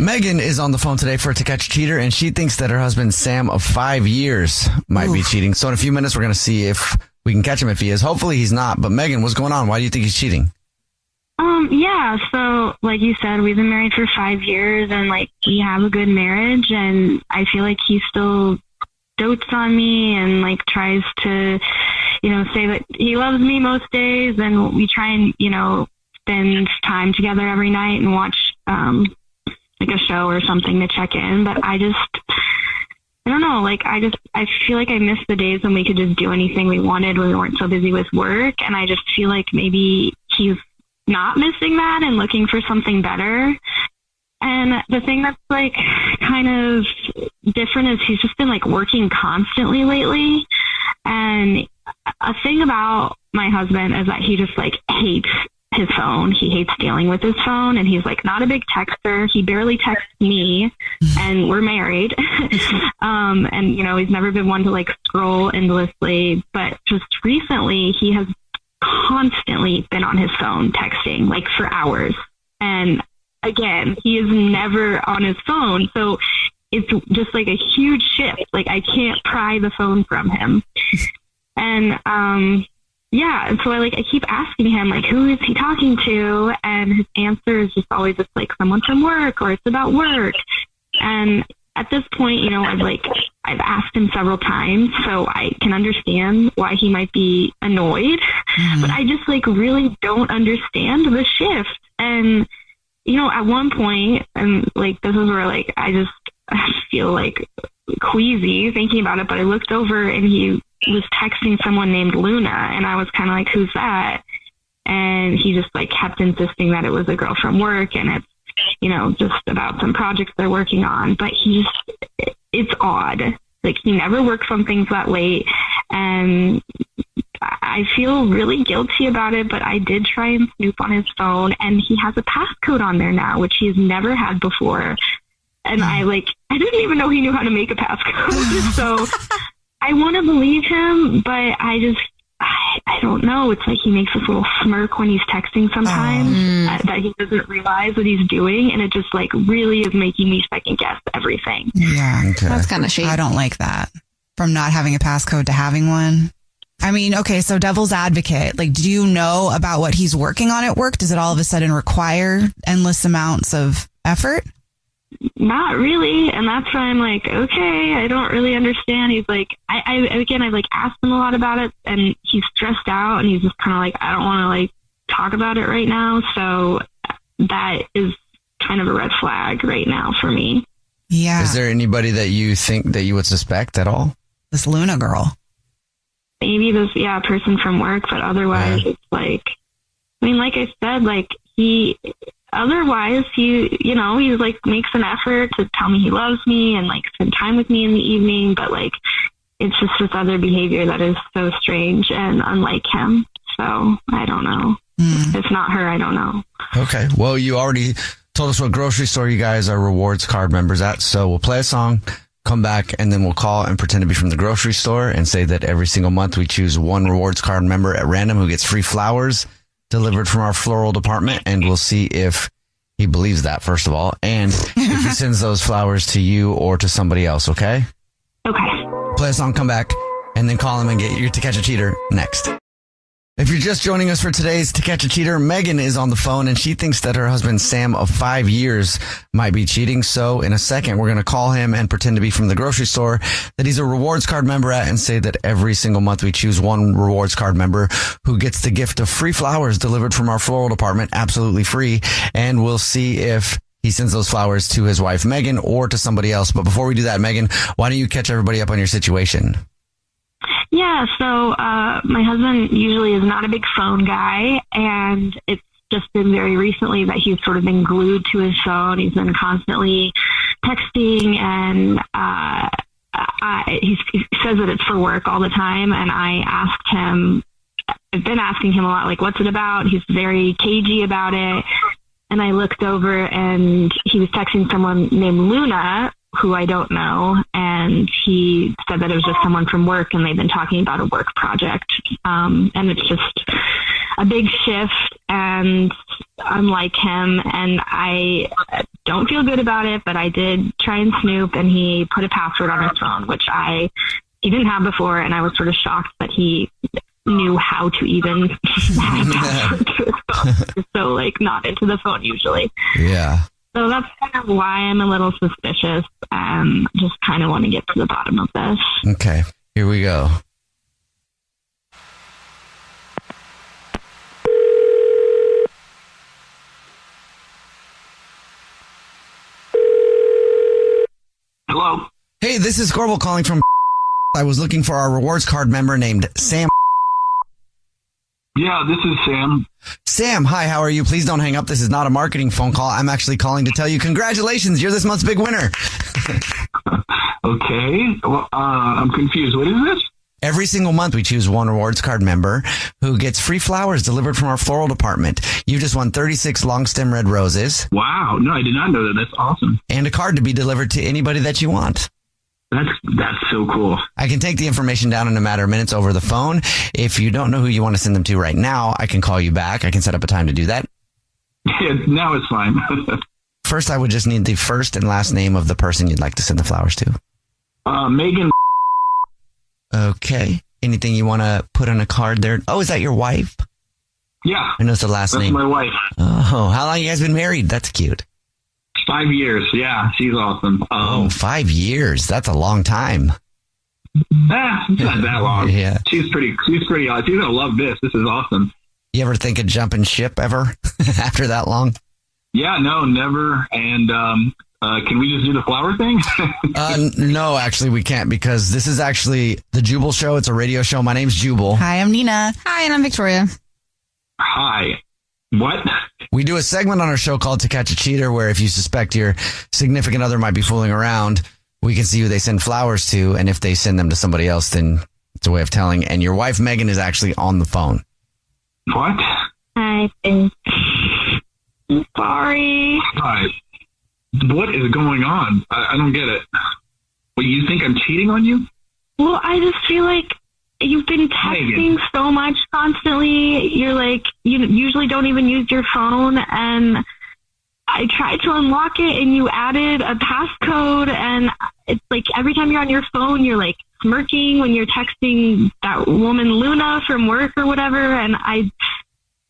Megan is on the phone today for To Catch a Cheater, and she thinks that her husband, Sam, of 5 years, might be cheating. So in a few minutes, we're going to see if we can catch him if he is. Hopefully he's not. But Megan, what's going on? Why do you think he's cheating? Yeah, so like you said, we've been married for 5 years and like we have a good marriage, and I feel like he still dotes on me and like tries to, say that he loves me most days, and we try and, spend time together every night and watch like a show or something to check in. But I don't know, like I feel like I miss the days when we could just do anything we wanted when we weren't so busy with work, and I just feel like maybe he's not missing that and looking for something better. And the thing that's like kind of different is he's just been like working constantly lately. And a thing about my husband is that he just like hates his phone. He hates dealing with his phone, and he's like not a big texter. He barely texts me, and we're married. And he's never been one to like scroll endlessly, but just recently he has constantly been on his phone texting like for hours. And again, he is never on his phone. So it's just like a huge shift. Like I can't pry the phone from him. And, and so I keep asking him, like, who is he talking to? And his answer is just always just like someone from work, or it's about work. And at this point, I've asked him several times, so I can understand why he might be annoyed, but I just really don't understand the shift. And, at one point, and this is where I feel like queasy thinking about it, but I looked over and he was texting someone named Luna, and I was kind of like, who's that? And he just kept insisting that it was a girl from work, and it's, just about some projects they're working on. But it's odd. He never works on things that late, and I feel really guilty about it, but I did try and snoop on his phone, and he has a passcode on there now, which he's never had before. And I didn't even know he knew how to make a passcode. So I want to believe him, but I don't know. It's like he makes this little smirk when he's texting sometimes that he doesn't realize what he's doing. And it just really is making me second guess everything. Yeah. Okay. That's kind of shady. I don't like that. From not having a passcode to having one. I mean, okay, so devil's advocate, do you know about what he's working on at work? Does it all of a sudden require endless amounts of effort? Not really. And that's why I'm okay, I don't really understand. He's I asked him a lot about it, and he's stressed out, and he's just kind of I don't want to talk about it right now. So that is kind of a red flag right now for me. Yeah. Is there anybody that you think that you would suspect at all? This Luna girl. Maybe this, person from work, but otherwise it's like I said, he makes an effort to tell me he loves me and spend time with me in the evening, but it's just this other behavior that is so strange and unlike him. So I don't know. If not her, I don't know. Okay. Well, you already told us what grocery store you guys are rewards card members at. So we'll play a song, come back, and then we'll call and pretend to be from the grocery store and say that every single month we choose one rewards card member at random who gets free flowers delivered from our floral department. And we'll see if he believes that, first of all, and if he sends those flowers to you or to somebody else. Okay. Okay. Play a song, come back, and then call him and get your To Catch a Cheater next. If you're just joining us for today's To Catch a Cheater, Megan is on the phone, and she thinks that her husband, Sam, of 5 years, might be cheating. So in a second, we're going to call him and pretend to be from the grocery store that he's a rewards card member at, and say that every single month we choose one rewards card member who gets the gift of free flowers delivered from our floral department, absolutely free. And we'll see if he sends those flowers to his wife, Megan, or to somebody else. But before we do that, Megan, why don't you catch everybody up on your situation? Yeah, so my husband usually is not a big phone guy, and it's just been very recently that he's sort of been glued to his phone. He's been constantly texting, and he says that it's for work all the time, and I've been asking him a lot, what's it about? He's very cagey about it, and I looked over, and he was texting someone named Luna, who I don't know, and he said that it was just someone from work, and they've been talking about a work project, and it's just a big shift and unlike him, and I don't feel good about it, but I did try and snoop, and he put a password on his phone, which he didn't have before, and I was sort of shocked that he knew how to even have a password to his phone. So, like, not into the phone usually. Yeah. So that's kind of why I'm a little suspicious. Just kind of want to get to the bottom of this. Okay, here we go. Hello. Hey, this is Corbel calling from. I was looking for our rewards card member named Sam. Yeah, this is Sam. Sam, hi, how are you? Please don't hang up. This is not a marketing phone call. I'm actually calling to tell you congratulations. You're this month's big winner. Okay. Well, I'm confused. What is this? Every single month, we choose one rewards card member who gets free flowers delivered from our floral department. You just won 36 long stem red roses. Wow. No, I did not know that. That's awesome. And a card to be delivered to anybody that you want. That's so cool. I can take the information down in a matter of minutes over the phone. If you don't know who you want to send them to right now, I can call you back. I can set up a time to do that. Yeah, now it's fine. First, I would just need the first and last name of the person you'd like to send the flowers to. Megan. Okay. Anything you want to put on a card there? Oh, is that your wife? Yeah. I know it's the last That's name. my wife. Oh, how long you guys been married? That's cute. 5 years. Yeah, she's awesome. 5 years. That's a long time. It's not that long. Yeah. She's pretty She's gonna love this. This is awesome. You ever think of jumping ship ever after that long? Yeah, no, never. And can we just do the flower thing? No, actually we can't, because this is actually the Jubal Show. It's a radio show. My name's Jubal. Hi, I'm Nina. Hi, and I'm Victoria. Hi. What? We do a segment on our show called To Catch a Cheater, where if you suspect your significant other might be fooling around, we can see who they send flowers to. And if they send them to somebody else, then it's a way of telling. And your wife, Megan, is actually on the phone. What? I'm sorry. Hi. What is going on? I don't get it. Well, you think I'm cheating on you? Well, I just feel like you've been texting Megan. so much constantly. You're like, you usually don't even use your phone. And I tried to unlock it and you added a passcode. And it's like every time you're on your phone, you're like smirking when you're texting that woman Luna from work or whatever. And I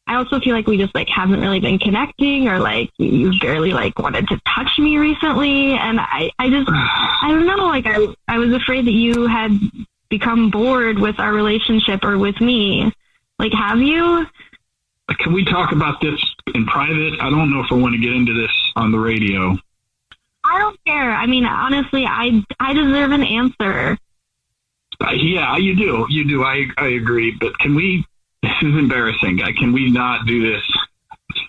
also feel like we just like haven't really been connecting, or like you've barely like wanted to touch me recently. And I don't know, like I was afraid that you had become bored with our relationship or with me. Like, have you? Can we talk about this in private? I don't know if I want to get into this on the radio. I don't care. I mean, honestly, I deserve an answer. Yeah, you do. You do. I agree. But can we? This is embarrassing. Can we not do this?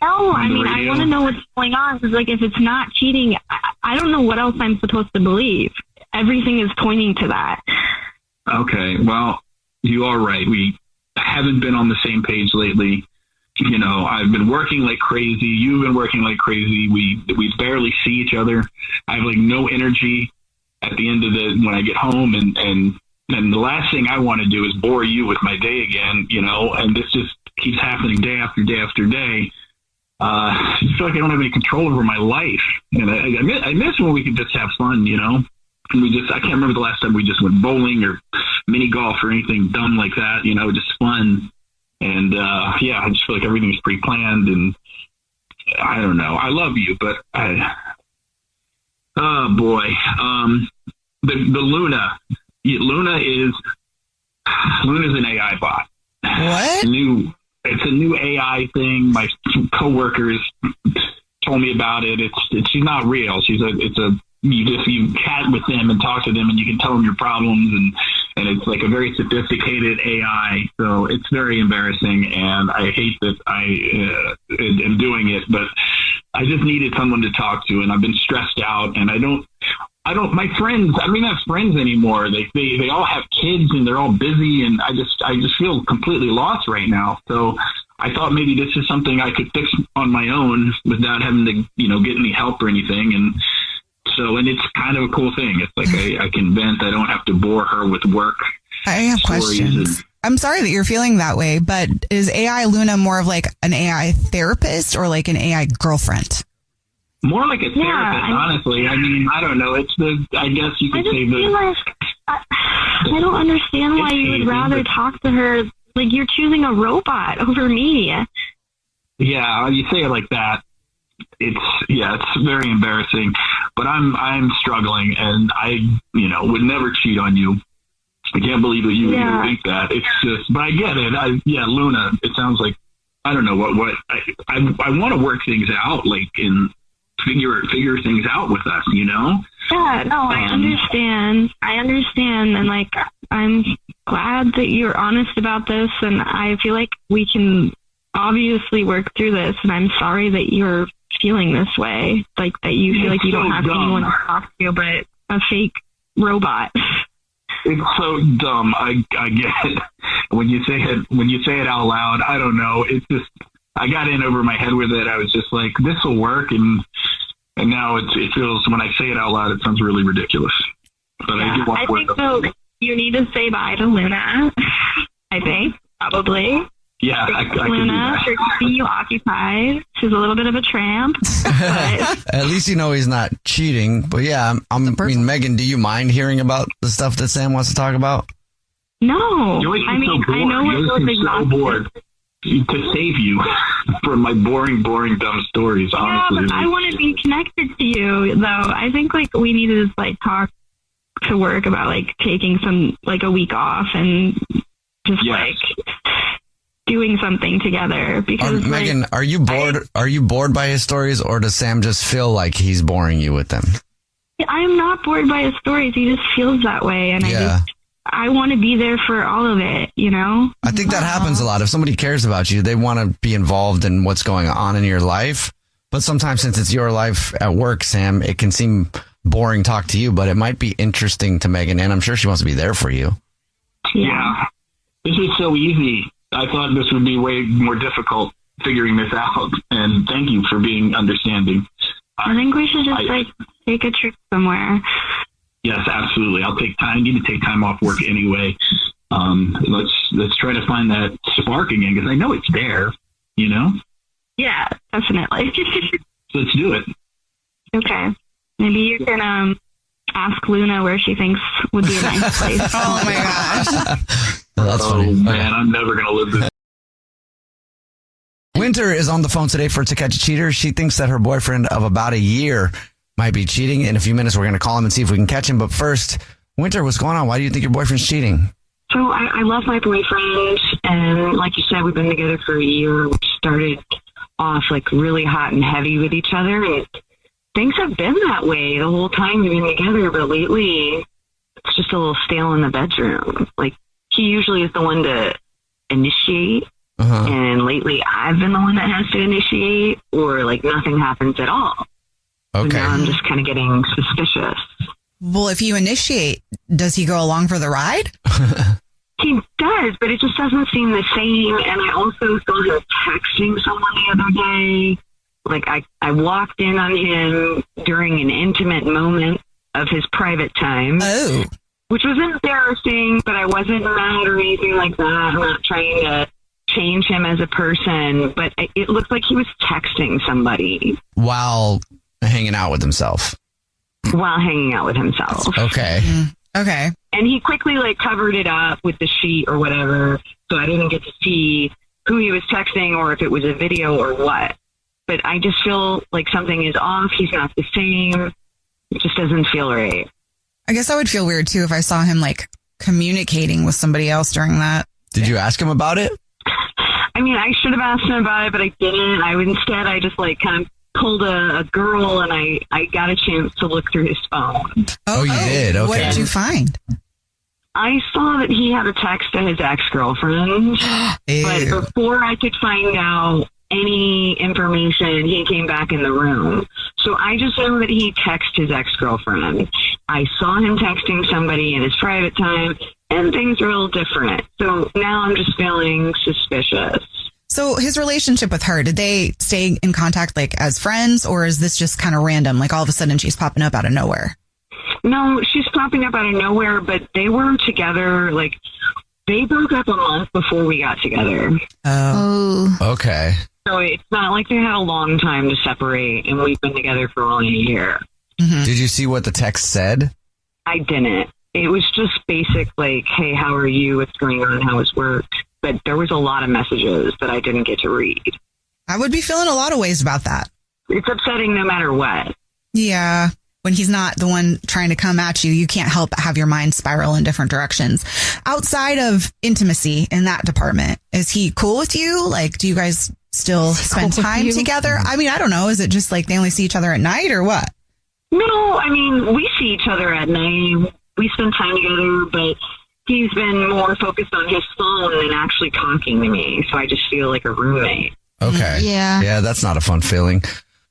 No, I mean, radio? I want to know what's going on. Because, like, if it's not cheating, I don't know what else I'm supposed to believe. Everything is pointing to that. Okay. Well, you are right. We haven't been on the same page lately. You know, I've been working like crazy. You've been working like crazy. We barely see each other. I have like no energy at the end of when I get home, and the last thing I want to do is bore you with my day again, you know, and this just keeps happening day after day after day. I feel like I don't have any control over my life. And I miss when we could just have fun, you know, and I can't remember the last time we just went bowling or mini golf or anything dumb like that, you know, just fun. And, yeah, I just feel like everything's pre-planned, and I don't know. I love you, but oh boy. The Luna's an AI bot. What? It's a new AI thing. My coworkers told me about it. She's not real. You chat with them and talk to them, and you can tell them your problems, and it's like a very sophisticated AI. So it's very embarrassing, and I hate that I am doing it, but I just needed someone to talk to, and I've been stressed out, and my friends, I don't even have friends anymore. They all have kids, and they're all busy, and I just feel completely lost right now. So I thought maybe this is something I could fix on my own without having to, you know, get any help or anything. And it's kind of a cool thing. It's like I can vent. I don't have to bore her with work. I have questions. I'm sorry that you're feeling that way, but is AI Luna more of like an AI therapist or like an AI girlfriend? More like a therapist, honestly. I mean, I don't know. I guess you could say feel like I don't understand why you would rather talk to her. Like, you're choosing a robot over me. Yeah, you say it like that. It's very embarrassing. But I'm struggling, and I, would never cheat on you. I can't believe that you would even think that. It's just, but I get it. Luna, it sounds like, I don't know what I want to work things out, like, and figure things out with us, Yeah, no, I understand. And like, I'm glad that you're honest about this, and I feel like we can obviously work through this, and I'm sorry that you're feeling this way, like that you feel like you don't have anyone to talk to but a fake robot. It's so dumb. I get it. When you say it out loud, I don't know. It's just, I got in over my head with it. I was just like, this will work. And now it feels, when I say it out loud, it sounds really ridiculous. But I think so. You need to say bye to Luna. I think, probably. Yeah, I can do Luna, that. for keeping you occupied. She's a little bit of a tramp. But At least he's not cheating. But yeah, I mean, Megan, do you mind hearing about the stuff that Sam wants to talk about? no. You always I seem mean, so bored. I know You we're always both seem so exhausted. bored. To save you from my boring, dumb stories, honestly. Yeah, but I want to be connected to you, though. I think, like, we need to just, like, talk to work about, like, taking a week off and just, like, doing something together. Because, Megan, are you bored? Are you bored by his stories, or does Sam just feel like he's boring you with them? I'm not bored by his stories. He just feels that way, and I want to be there for all of it, I think that happens a lot. If somebody cares about you, they want to be involved in what's going on in your life. But sometimes, since it's your life at work, Sam, it can seem boring talk to you, but it might be interesting to Megan, and I'm sure she wants to be there for you. Yeah. This is so easy. I thought this would be way more difficult figuring this out. And thank you for being understanding. I think we should just, take a trip somewhere. Yes, absolutely. I need to take time off work anyway. Let's try to find that spark again, because I know it's there, Yeah, definitely. So let's do it. Okay. Maybe you can ask Luna where she thinks would be a nice place. Oh my gosh. That's funny. Man, I'm never going to live this. Winter is on the phone today for To Catch a Cheater. She thinks that her boyfriend of about a year might be cheating. In a few minutes, we're going to call him and see if we can catch him. But first, Winter, what's going on? Why do you think your boyfriend's cheating? So I love my boyfriend, and like you said, we've been together for a year. We started off like really hot and heavy with each other, and things have been that way the whole time we've been together, but lately it's just a little stale in the bedroom. Like, he usually is the one to initiate, and lately I've been the one that has to initiate, or like nothing happens at all. Okay. So now I'm just kind of getting suspicious. Well, if you initiate, does he go along for the ride? He does, but it just doesn't seem the same. And I also saw him texting someone the other day. Like, I walked in on him during an intimate moment of his private time. Oh. Which was embarrassing, but I wasn't mad or anything like that. I'm not trying to change him as a person, but it looked like he was texting somebody While hanging out with himself. while hanging out with himself. Okay. Okay. And he quickly covered it up with the sheet or whatever, so I didn't get to see who he was texting or if it was a video or what. But I just feel like something is off. He's not the same. It just doesn't feel right. I guess I would feel weird too if I saw him communicating with somebody else during that. Did you ask him about it? I mean, I should have asked him about it, but I didn't. Instead, I just kind of pulled a girl, and I got a chance to look through his phone. Oh, you did? Okay. What did you find? I saw that he had a text to his ex-girlfriend, but Ew. before I could find out any information, he came back in the room. So I just know that he texted his ex-girlfriend. I saw him texting somebody in his private time, and things are a little different. So now I'm just feeling suspicious. So his relationship with her, did they stay in contact as friends, or is this just kind of random? All of a sudden she's popping up out of nowhere? No, she's popping up out of nowhere, but they were together, they broke up a month before we got together. Oh. Okay. So it's not like they had a long time to separate, and we've been together for only a year. Mm-hmm. Did you see what the text said? I didn't. It was just basic, like, hey, how are you? What's going on? How is work? But there was a lot of messages that I didn't get to read. I would be feeling a lot of ways about that. It's upsetting no matter what. Yeah. When he's not the one trying to come at you, you can't help but have your mind spiral in different directions. Outside of intimacy in that department, is he cool with you? Like, do you guys still spend time together? I mean, I don't know. Is it just like they only see each other at night or what? No, I mean, we see each other at night. We spend time together, but he's been more focused on his phone than actually talking to me. So I just feel like a roommate. Okay. Yeah. Yeah, that's not a fun feeling.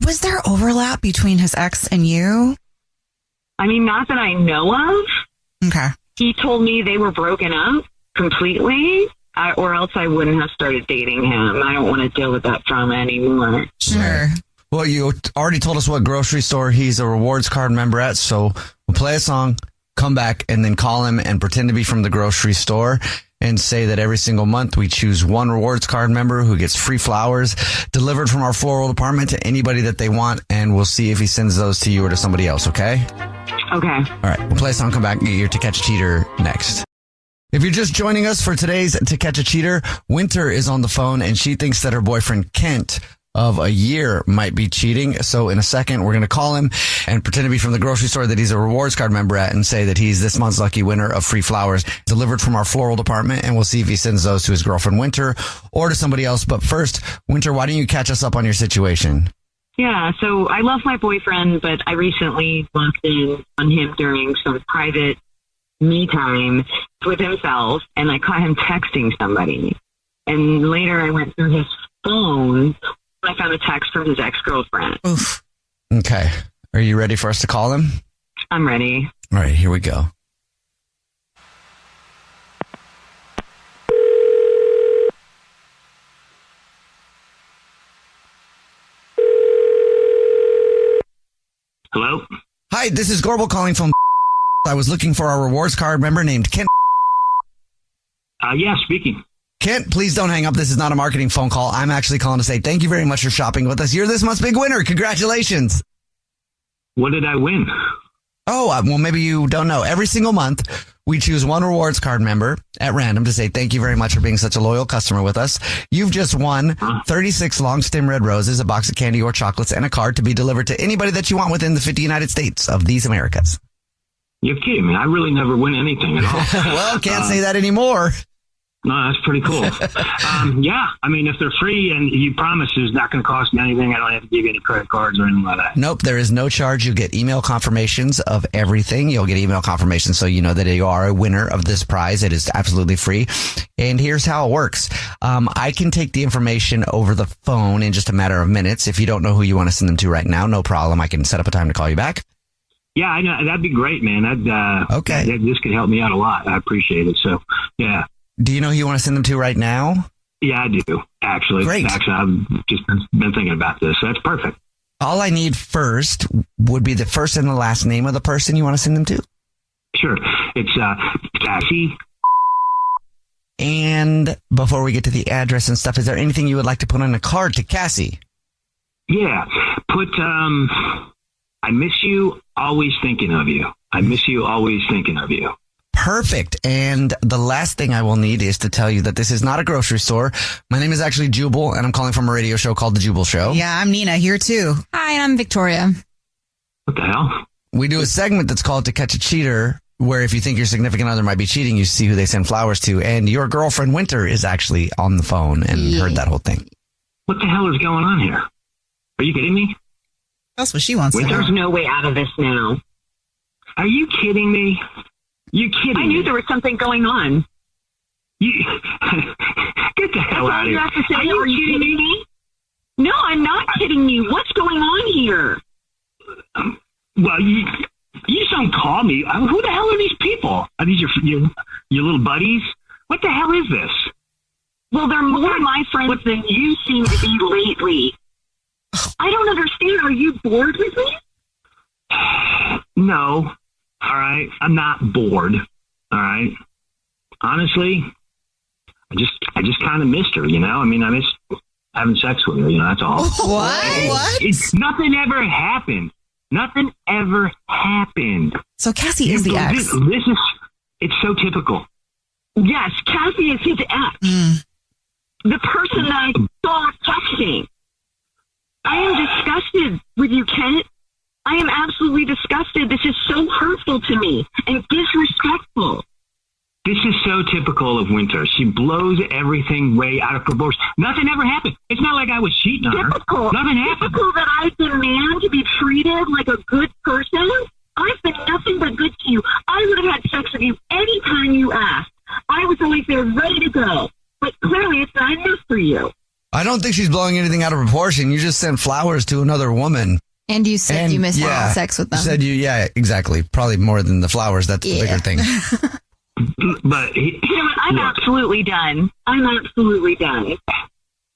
Was there overlap between his ex and you? I mean, not that I know of. Okay. He told me they were broken up completely, or else I wouldn't have started dating him. I don't want to deal with that trauma anymore. Sure. Well, you already told us what grocery store he's a rewards card member at, so we'll play a song, come back, and then call him and pretend to be from the grocery store and say that every single month we choose one rewards card member who gets free flowers delivered from our floral department to anybody that they want, and we'll see if he sends those to you or to somebody else, okay? Okay. All right, we'll play a song, come back, and get your To Catch a Cheater next. If you're just joining us for today's To Catch a Cheater, Winter is on the phone, and she thinks that her boyfriend, Kent, of a year might be cheating. So in a second, we're going to call him and pretend to be from the grocery store that he's a rewards card member at and say that he's this month's lucky winner of free flowers delivered from our floral department. And we'll see if he sends those to his girlfriend, Winter, or to somebody else. But first, Winter, why don't you catch us up on your situation? Yeah, so I love my boyfriend, but I recently locked in on him during some private me time with himself, and I caught him texting somebody. And later I went through his phone. I found a text from his ex-girlfriend. Oof. Okay. Are you ready for us to call him? I'm ready. All right, here we go. Hello? Hi, this is Gorbel calling from I was looking for a rewards card member named Kent. Yeah, speaking. Kent, please don't hang up. This is not a marketing phone call. I'm actually calling to say thank you very much for shopping with us. You're this month's big winner. Congratulations. What did I win? Oh, well, maybe you don't know. Every single month, we choose one rewards card member at random to say thank you very much for being such a loyal customer with us. You've just won 36 long stem red roses, a box of candy or chocolates, and a card to be delivered to anybody that you want within the 50 United States of these Americas. You're kidding me. I really never win anything at all. Well, can't say that anymore. No, that's pretty cool. Yeah, I mean, if they're free and you promise it's not going to cost me anything, I don't have to give you any credit cards or anything like that. Nope, there is no charge. You'll get email confirmations of everything. You'll get email confirmations so you know that you are a winner of this prize. It is absolutely free. And here's how it works. I can take the information over the phone in just a matter of minutes. If you don't know who you want to send them to right now, no problem. I can set up a time to call you back. Yeah, I know. That'd be great, man. Okay. This could help me out a lot. I appreciate it. So, yeah. Do you know who you want to send them to right now? Yeah, I do, actually. Great. Actually, I've just been thinking about this. So that's perfect. All I need first would be the first and the last name of the person you want to send them to. Sure. It's Cassie. And before we get to the address and stuff, is there anything you would like to put on a card to Cassie? Yeah. Put, I miss you, always thinking of you. I miss you, always thinking of you. Perfect. And the last thing I will need is to tell you that this is not a grocery store. My name is actually Jubal, and I'm calling from a radio show called The Jubal Show. Yeah, I'm Nina here too. Hi, I'm Victoria. What the hell? We do a segment that's called To Catch a Cheater, where if you think your significant other might be cheating, you see who they send flowers to. And your girlfriend, Winter, is actually on the phone and heard that whole thing. What the hell is going on here? Are you kidding me? That's what she wants to know. There's no way out of this now. Are you kidding me? You kidding I knew me? there was something going on. You get the hell out of here. Are you kidding me? No, I'm not kidding you. What's going on here? Well, you just don't call me. Who the hell are these people? Are these your little buddies? What the hell is this? Well, they're more my friends than you seem to be lately. I don't understand. Are you bored with me? No. All right. I'm not bored. All right. Honestly, I just kind of missed her, you know? I mean, I having sex with her. You know, that's all. What? Nothing ever happened. Nothing ever happened. So Cassie is the ex. It's so typical. Yes, Cassie is his ex. The person that I saw texting. I am disgusted with you, Kent. I am absolutely disgusted. This is so hurtful to me and disrespectful. This is so typical of Winter. She blows everything way out of proportion. Nothing ever happened. It's not like I was cheating on her. Nothing happened. Typical that I demand to be treated like a good person. I've been nothing but good to you. I would have had sex with you anytime you asked. I was always there ready to go. But clearly it's not enough for you. I don't think she's blowing anything out of proportion. You just sent flowers to another woman. And you said you missed having sex with them. You said yeah, exactly. Probably more than the flowers. That's the bigger thing. But you know what? I'm absolutely done. I'm absolutely done.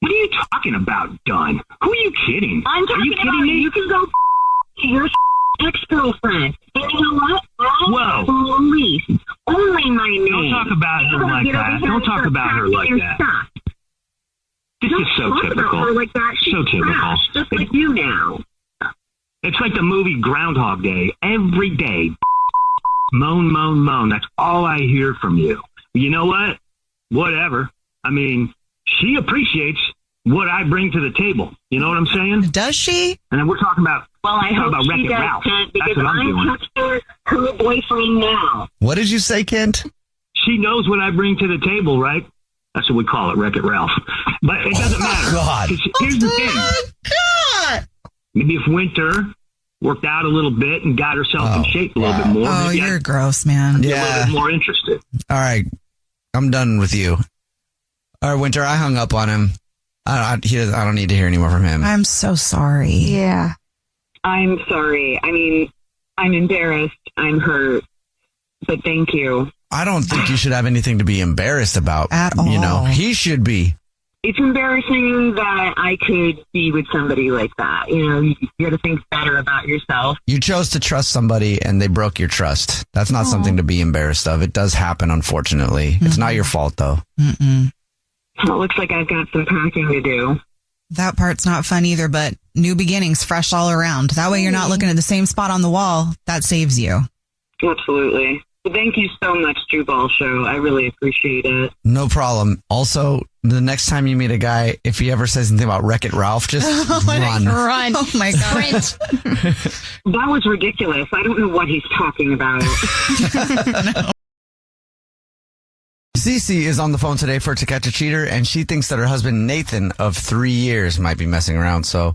What are you talking about, done? Who are you kidding? I'm talking about me? You can go to your ex-girlfriend. And you know what? Whoa. Only my name. Don't talk about her like that. Don't talk about her like that. This is so typical. Her like that. She's so typical. Trash, just like you now. It's like the movie Groundhog Day. Every day, moan, moan, moan. That's all I hear from you. You know what? Whatever. I mean, she appreciates what I bring to the table. You know what I'm saying? Does she? And then we're talking about, I hope about she Wreck-It does, Ralph. Kent, because That's what I'm doing. I'm her boyfriend now. What did you say, Kent? She knows what I bring to the table, right? That's what we call it, Wreck-It Ralph. But it doesn't matter. God. Here's the thing. God. Maybe if Winter worked out a little bit and got herself in shape a little bit more. Oh, you're gross, man. Yeah. A little bit more interested. All right. I'm done with you. All right, Winter, I hung up on him. I don't need to hear any more from him. I'm so sorry. Yeah. I'm sorry. I mean, I'm embarrassed. I'm hurt. But thank you. I don't think you should have anything to be embarrassed about. At all. You know, he should be. It's embarrassing that I could be with somebody like that. You know, you got to think better about yourself. You chose to trust somebody and they broke your trust. That's not something to be embarrassed of. It does happen, unfortunately. Mm-hmm. It's not your fault, though. Mm-mm. Well, it looks like I've got some packing to do. That part's not fun either, but new beginnings, fresh all around. That way you're not looking at the same spot on the wall. That saves you. Absolutely. Thank you so much, Jubal Show. I really appreciate it. No problem. Also, the next time you meet a guy, if he ever says anything about Wreck-It Ralph, just run. Run. Oh, my God. That was ridiculous. I don't know what he's talking about. No. Cece is on the phone today for To Catch a Cheater, and she thinks that her husband, Nathan, of 3 years, might be messing around. So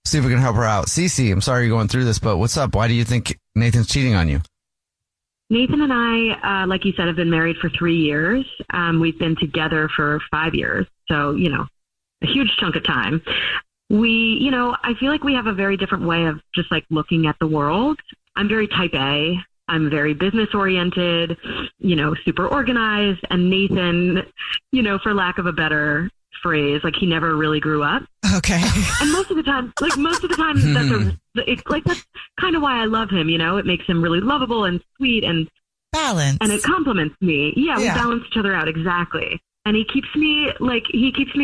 see if we can help her out. Cece, I'm sorry you're going through this, but what's up? Why do you think Nathan's cheating on you? Nathan and I, like you said, have been married for 3 years. We've been together for 5 years. So, you know, a huge chunk of time. I feel like we have a very different way of just like looking at the world. I'm very type A. I'm very business oriented, super organized. And Nathan, for lack of a better phrase, like he never really grew up. Okay. And most of the time, that's kind of why I love him. It makes him really lovable and sweet and balance. And it compliments me. Yeah, we balance each other out. Exactly. And he keeps me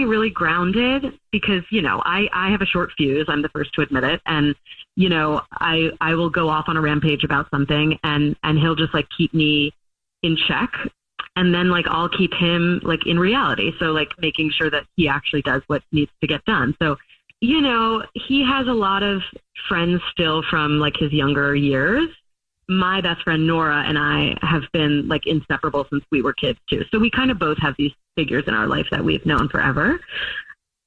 really grounded because, I have a short fuse. I'm the first to admit it. And, I will go off on a rampage about something and he'll just like keep me in check. And then like, I'll keep him like in reality. So like making sure that he actually does what needs to get done. So, he has a lot of friends still from like his younger years. My best friend Nora and I have been like inseparable since we were kids too. So we kind of both have these figures in our life that we've known forever.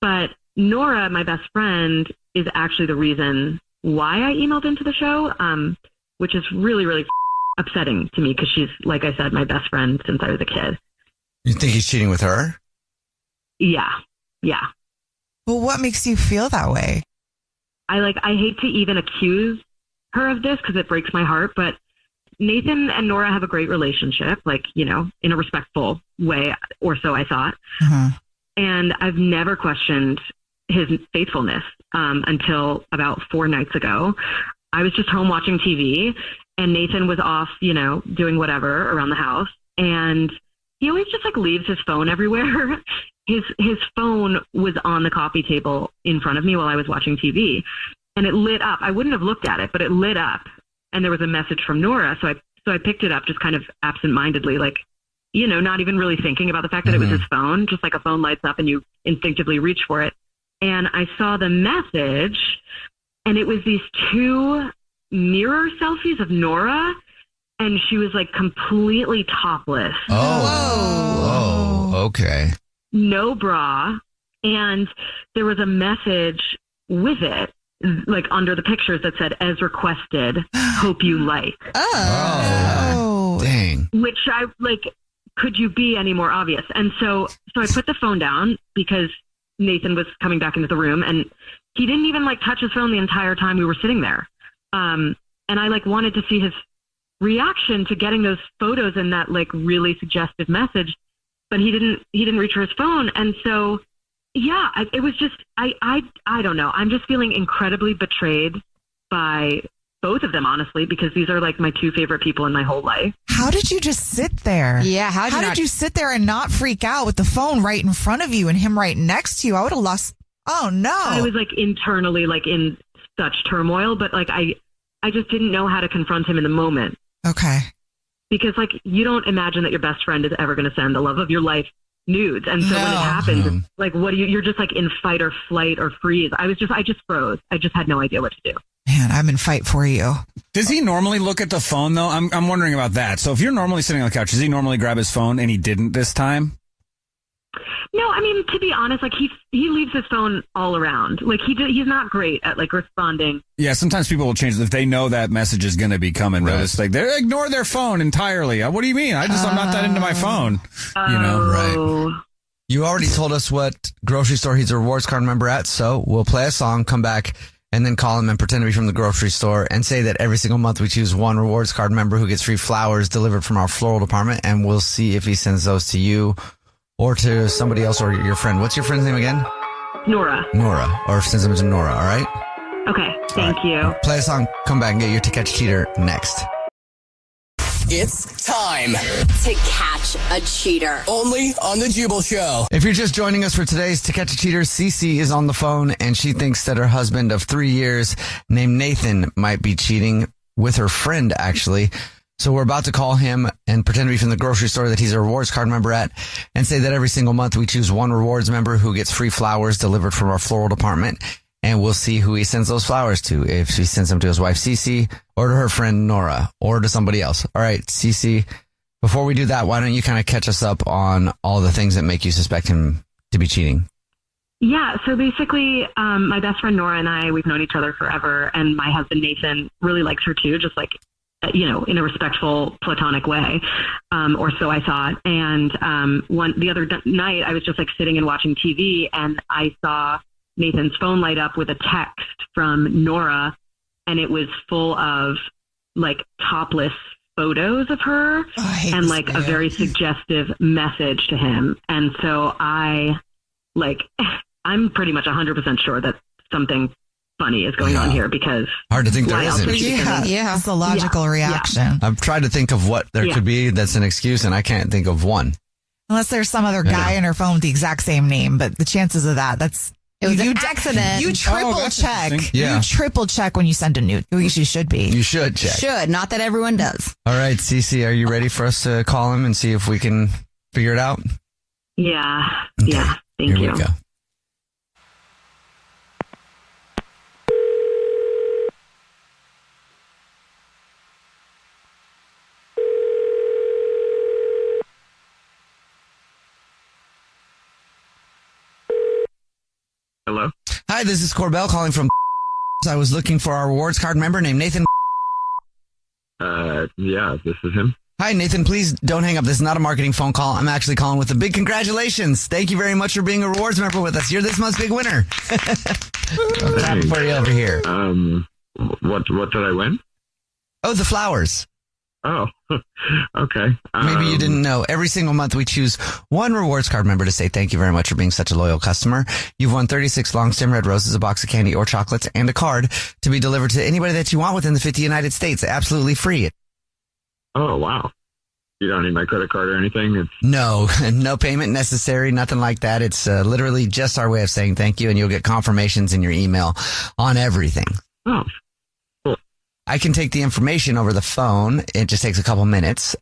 But Nora, my best friend, is actually the reason why I emailed into the show, which is really, really upsetting to me because she's, like I said, my best friend since I was a kid. You think he's cheating with her? Yeah. Yeah. Well, what makes you feel that way? I hate to even accuse her of this because it breaks my heart, but Nathan and Nora have a great relationship, in a respectful way, or so I thought. Uh-huh. And I've never questioned his faithfulness until about 4 nights ago. I was just home watching TV and Nathan was off, doing whatever around the house. And he always just like leaves his phone everywhere. his phone was on the coffee table in front of me while I was watching TV, and it lit up. I wouldn't have looked at it, but it lit up, and there was a message from Nora. So I picked it up just kind of absentmindedly, like, you know, not even really thinking about the fact that it was his phone, just like a phone lights up and you instinctively reach for it. And I saw the message, and it was these 2 mirror selfies of Nora, and she was like completely topless. Oh, okay. No bra. And there was a message with it, like under the pictures, that said, "As requested, hope you like." Oh, dang. Which I like, could you be any more obvious? And so I put the phone down because Nathan was coming back into the room, and he didn't even like touch his phone the entire time we were sitting there. And I like wanted to see his reaction to getting those photos and that like really suggestive message, but he didn't reach for his phone. And so, yeah, it was just, I don't know. I'm just feeling incredibly betrayed by both of them, honestly, because these are like my 2 favorite people in my whole life. How did you just sit there? Yeah. How did you sit there and not freak out with the phone right in front of you and him right next to you? I would have lost. Oh no. I was like internally like in such turmoil, but like I just didn't know how to confront him in the moment. Okay. Because like you don't imagine that your best friend is ever going to send the love of your life nudes, and so when it happens, like what do you're just like in fight or flight or freeze. I just froze. I just had no idea what to do. Man, I'm in fight for you. Does he normally look at the phone though? I'm wondering about that. So if you're normally sitting on the couch, does he normally grab his phone and he didn't this time? No, I mean, to be honest, like he leaves his phone all around. Like he's not great at like responding. Yeah, sometimes people will change if they know that message is going to be coming. Right. It's like they ignore their phone entirely. What do you mean? I'm not that into my phone. You know, right? You already told us what grocery store he's a rewards card member at, so we'll play a song, come back, and then call him and pretend to be from the grocery store and say that every single month we choose 1 rewards card member who gets free flowers delivered from our floral department, and we'll see if he sends those to you or to somebody else or your friend. What's your friend's name again? Nora. Or sends them to Nora, all right? Okay, thank you. Play a song, come back and get your To Catch a Cheater next. It's time to catch a cheater. only on the Jubal Show. If you're just joining us for today's To Catch a Cheater, Cece is on the phone and she thinks that her husband of 3 years named Nathan might be cheating with her friend, actually. So we're about to call him and pretend to be from the grocery store that he's a rewards card member at and say that every single month we choose 1 rewards member who gets free flowers delivered from our floral department. And we'll see who he sends those flowers to. If she sends them to his wife, Cece, or to her friend, Nora, or to somebody else. All right, Cece, before we do that, why don't you kind of catch us up on all the things that make you suspect him to be cheating? Yeah, so basically, my best friend Nora and I, we've known each other forever, and my husband Nathan really likes her too, just like, you know, in a respectful, platonic way, or so I thought. And the other night, I was just like sitting and watching TV, and I saw Nathan's phone light up with a text from Nora, and it was full of like topless photos of her and like a very suggestive message to him. And so I'm pretty much 100% sure that something funny is going on here, because hard to think there isn't. Yeah, it's a logical reaction. Yeah. I've tried to think of what there could be that's an excuse, and I can't think of one. Unless there's some other guy in her phone with the exact same name, but the chances of that, it was an accident. You triple check. Yeah. You triple check when you send a nude. You should be. You should check. Should. Not that everyone does. All right, Cece, are you ready for us to call him and see if we can figure it out? Yeah. Okay. Yeah. Thank you. Here we go. Hello? Hi, this is Corbell calling from. I was looking for our rewards card member named Nathan. Yeah, this is him. Hi, Nathan. Please don't hang up. This is not a marketing phone call. I'm actually calling with a big congratulations. Thank you very much for being a rewards member with us. You're this month's big winner. Clap for you over here. What did I win? Oh, the flowers. Oh, okay. Maybe you didn't know. Every single month we choose 1 rewards card member to say thank you very much for being such a loyal customer. You've won 36 long stem red roses, a box of candy or chocolates, and a card to be delivered to anybody that you want within the 50 United States. Absolutely free. Oh, wow. You don't need my credit card or anything? No payment necessary, nothing like that. It's literally just our way of saying thank you, and you'll get confirmations in your email on everything. Oh, cool. I can take the information over the phone. It just takes a couple minutes.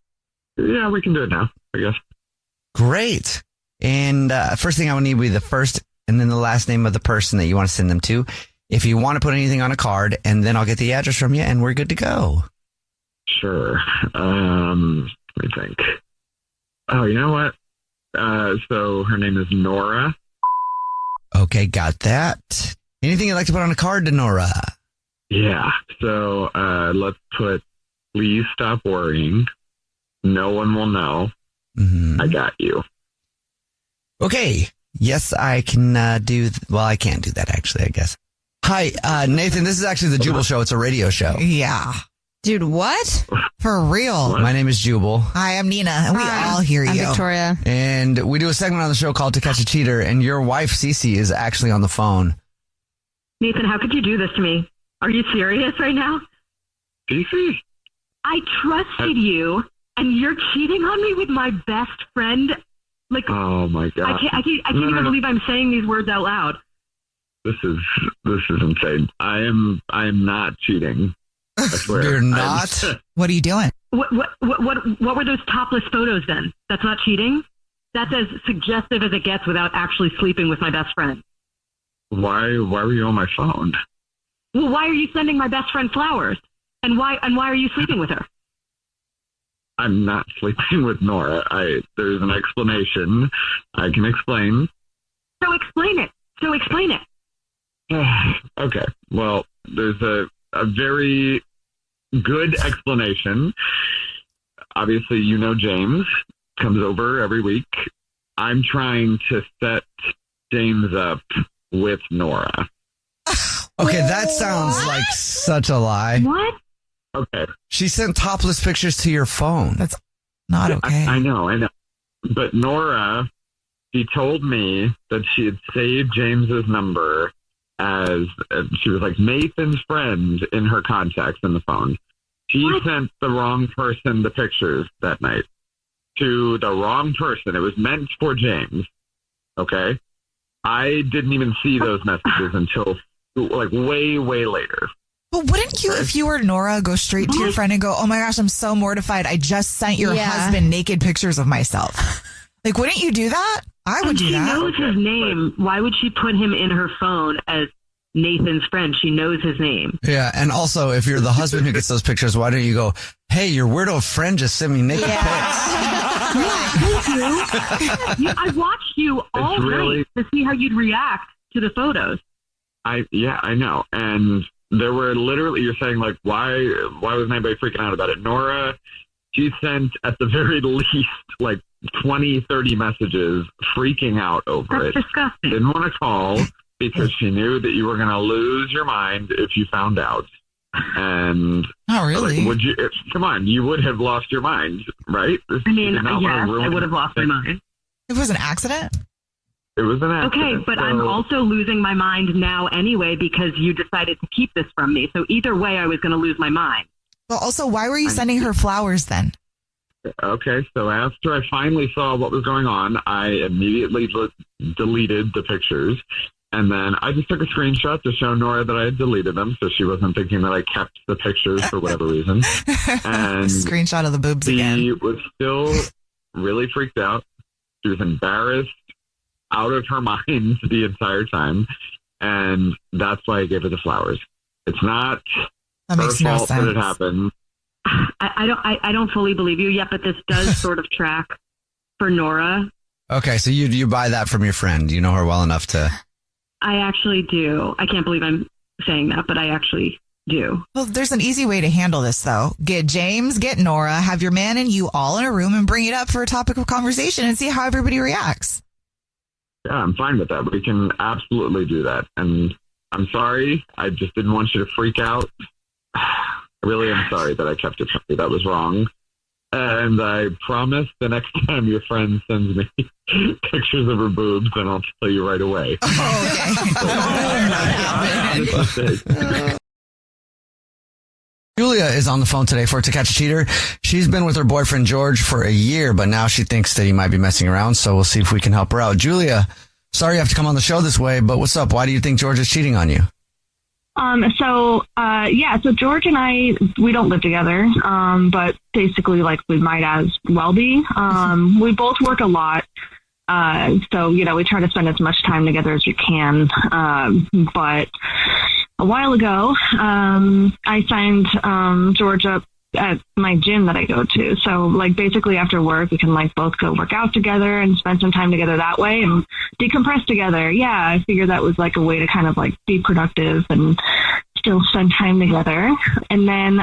Yeah, we can do it now, I guess. Great. And first thing I would need would be the first and then the last name of the person that you want to send them to. If you want to put anything on a card, and then I'll get the address from you, and we're good to go. Sure. Let me think. Oh, you know what? So her name is Nora. Okay, got that. Anything you'd like to put on a card to Nora? Yeah. So let's put, please stop worrying. No one will know. Mm-hmm. I got you. Okay. Yes, I can well, I can't do that, actually, I guess. Hi, Nathan. This is actually the Jubal Show. It's a radio show. Yeah. Dude, what? For real. What? My name is Jubal. Hi, I'm Nina, and we all hear I'm you. Victoria. And we do a segment on the show called To Catch a Cheater, and your wife, Cece, is actually on the phone. Nathan, how could you do this to me? Are you serious right now? Fifi? I trusted you, and you're cheating on me with my best friend. Like, Oh my God. I can't even believe I'm saying these words out loud. This is insane. I am not cheating. I swear. You're not? What are you doing? What were those topless photos then? That's not cheating? That's as suggestive as it gets without actually sleeping with my best friend. Why were you on my phone? Well, why are you sending my best friend flowers? And why are you sleeping with her? I'm not sleeping with Nora. There's an explanation. I can explain. So explain it. Okay. Well, there's a very good explanation. Obviously, you know James comes over every week. I'm trying to set James up with Nora. Okay, that sounds like such a lie. What? Okay. She sent topless pictures to your phone. That's not okay. I know. But Nora, she told me that she had saved James's number as she was like Nathan's friend in her contacts in the phone. She sent the wrong person the pictures that night. To the wrong person. It was meant for James. Okay? I didn't even see those messages until like way, way later. But wouldn't you, if you were Nora, go straight to your friend and go, oh my gosh, I'm so mortified. I just sent your husband naked pictures of myself. Like, wouldn't you do that? I would do that. She knows his name. Why would she put him in her phone as Nathan's friend? She knows his name. Yeah, and also, if you're the husband who gets those pictures, why don't you go, hey, your weirdo friend just sent me naked pics. I watched you all night to see how you'd react to the photos. I know. And there were literally, you're saying like, why wasn't anybody freaking out about it? Nora, she sent at the very least like 20, 30 messages freaking out over it. That's disgusting. Didn't want to call because she knew that you were going to lose your mind if you found out. And not really. Like, would you? Come on, you would have lost your mind, right? I mean, yes, I would have lost my mind. It was an accident. It was an accident. Okay, but I'm also losing my mind now anyway because you decided to keep this from me. So either way, I was going to lose my mind. Well, also, why were you sending her flowers then? Okay, so after I finally saw what was going on, I immediately deleted the pictures. And then I just took a screenshot to show Nora that I had deleted them, so she wasn't thinking that I kept the pictures for whatever reason. And screenshot of the boobs again. She was still really freaked out. She was embarrassed, out of her mind the entire time, and that's why I gave her the flowers. It's not her fault that it happened. I don't fully believe you yet, but this does sort of track for Nora. Okay, so you buy that from your friend. You know her well enough to... I actually do. I can't believe I'm saying that, but I actually do. Well, there's an easy way to handle this, though. Get James, get Nora, have your man and you all in a room and bring it up for a topic of conversation and see how everybody reacts. Yeah, I'm fine with that. We can absolutely do that. And I'm sorry. I just didn't want you to freak out. I really am sorry that I kept it from you. That was wrong. And I promise the next time your friend sends me pictures of her boobs, then I'll tell you right away. Oh, okay. So, Julia is on the phone today for To Catch a Cheater. She's been with her boyfriend George for a year, but now she thinks that he might be messing around, so we'll see if we can help her out. Julia, sorry you have to come on the show this way, but what's up? Why do you think George is cheating on you? So George and I, we don't live together, but basically, like, we might as well be. We both work a lot. So, you know, we try to spend as much time together as we can. But a while ago, I signed George up at my gym that I go to. So, like, basically after work, we can, like, both go work out together and spend some time together that way and decompress together. Yeah, I figured that was, like, a way to kind of, like, be productive and still spend time together. And then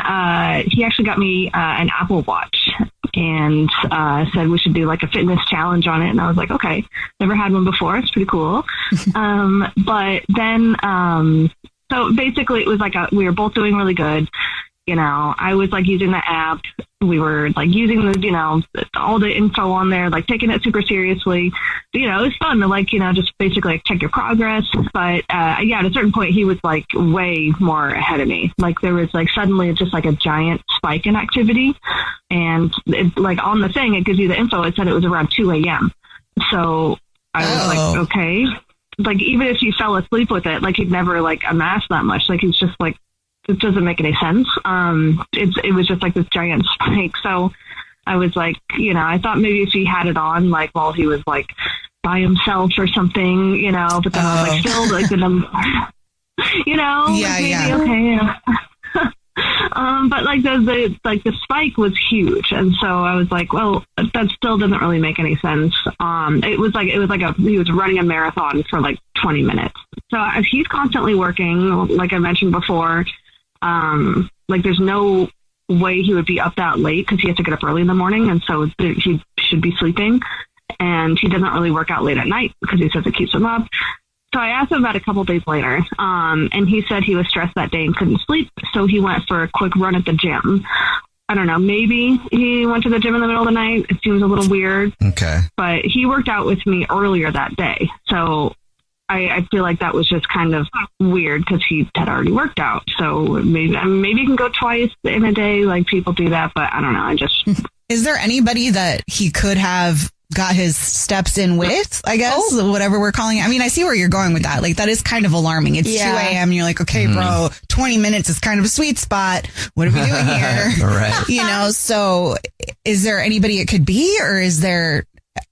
he actually got me an Apple Watch and said we should do, like, a fitness challenge on it. And I was like, okay, never had one before. It's pretty cool. But then, so basically it was like we were both doing really good. You know, I was, like, using the app. We were, like, using the, you know, all the info on there, like, taking it super seriously. You know, it was fun to, like, you know, just basically, like, check your progress. But, yeah, at a certain point, he was, like, way more ahead of me. Like, there was, like, suddenly just, like, a giant spike in activity. And, it, like, on the thing, it gives you the info. It said it was around 2 a.m. So I was like, okay. Like, even if you fell asleep with it, like, he'd never, like, amassed that much. Like, he's just, like, it doesn't make any sense. It was just like this giant spike. So I was like, you know, I thought maybe if he had it on, like, while he was, like, by himself or something, you know, but then I was like, still, like, you know, yeah, like, maybe, yeah. okay, yeah. But, like, the spike was huge. And so I was like, well, that still doesn't really make any sense. It was like he was running a marathon for, like, 20 minutes. So if he's constantly working, like I mentioned before, like, there's no way he would be up that late because he has to get up early in the morning. And so he should be sleeping, and he doesn't really work out late at night because he says it keeps him up. So I asked him about a couple days later, and he said he was stressed that day and couldn't sleep. So he went for a quick run at the gym. I don't know, maybe he went to the gym in the middle of the night. It seems a little weird. Okay. But he worked out with me earlier that day. So I feel like that was just kind of weird because he had already worked out. So maybe you can go twice in a day, like people do that, but I don't know. Is there anybody that he could have got his steps in with, I guess, whatever we're calling it? I mean, I see where you're going with that. Like, that is kind of alarming. It's 2 a.m. and you're like, okay, bro, 20 minutes is kind of a sweet spot. What are we doing here? Right. You know, so is there anybody it could be, or is there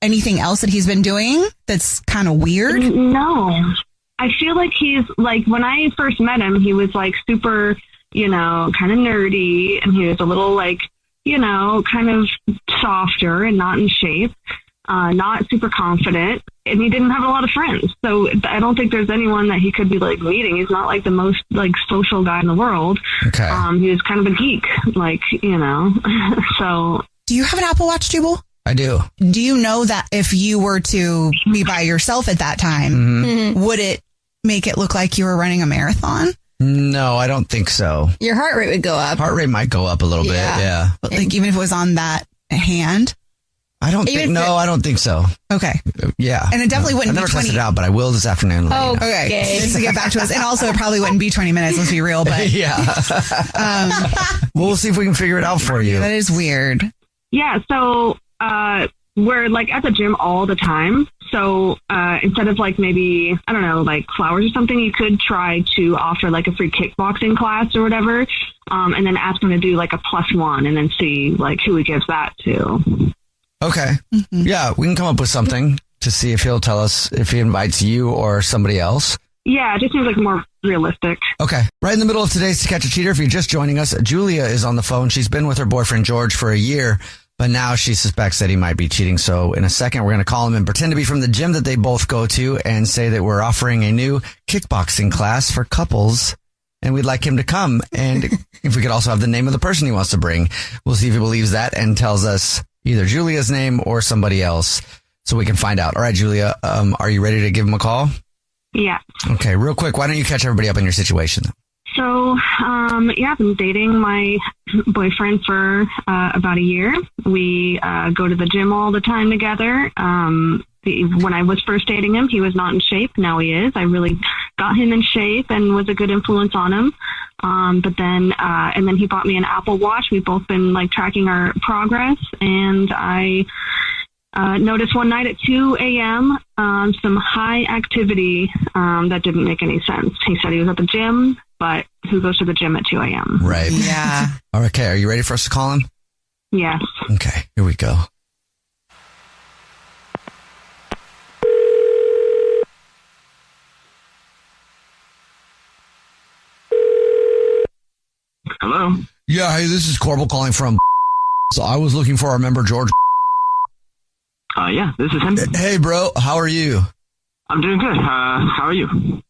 anything else that he's been doing that's kind of weird? No, I feel like he's, like, when I first met him, he was, like, super, you know, kind of nerdy, and he was a little, like, you know, kind of softer and not in shape, not super confident, and he didn't have a lot of friends. So I don't think there's anyone that he could be, like, meeting. He's not, like, the most, like, social guy in the world. Okay. He was kind of a geek, like, you know. So. Do you have an Apple Watch, Jubal? I do. Do you know that if you were to be by yourself at that time, would it make it look like you were running a marathon? No, I don't think so. Your heart rate would go up. Heart rate might go up a little bit. Yeah. But, like, even if it was on that hand? I don't think so. Okay. Yeah. And it definitely wouldn't I've never be 20. tested it out, but I will this afternoon. Okay. Just to get back to us. And also, it probably wouldn't be 20 minutes, let's be real. But yeah. We'll see if we can figure it out for you. That is weird. Yeah. So, we're, like, at the gym all the time. So instead of, like, maybe, I don't know, like, flowers or something, you could try to offer, like, a free kickboxing class or whatever, and then ask him to do, like, a +1 and then see, like, who he gives that to. Okay. Yeah, we can come up with something to see if he'll tell us if he invites you or somebody else. Yeah, it just seems like more realistic. Okay. Right in the middle of today's To Catch a Cheater, if you're just joining us, Julia is on the phone. She's been with her boyfriend George for a year, but now she suspects that he might be cheating. So in a second, we're going to call him and pretend to be from the gym that they both go to and say that we're offering a new kickboxing class for couples, and we'd like him to come. And if we could also have the name of the person he wants to bring, we'll see if he believes that and tells us either Julia's name or somebody else so we can find out. All right, Julia, are you ready to give him a call? Yeah. Okay, real quick, why don't you catch everybody up in your situation? So, I've been dating my boyfriend for about a year. We go to the gym all the time together. When I was first dating him, he was not in shape. Now he is. I really got him in shape and was a good influence on him. But then, and then he bought me an Apple Watch. We've both been like tracking our progress. And I noticed one night at 2 a.m. Some high activity that didn't make any sense. He said he was at the gym, but who goes to the gym at 2 a.m.? Right. Yeah. Okay. Are you ready for us to call him? Yes. Okay. Here we go. Hello? Yeah. Hey, this is Corbel calling from. So I was looking for our member, George. Yeah, this is him. Hey, bro. How are you? I'm doing good. How are you?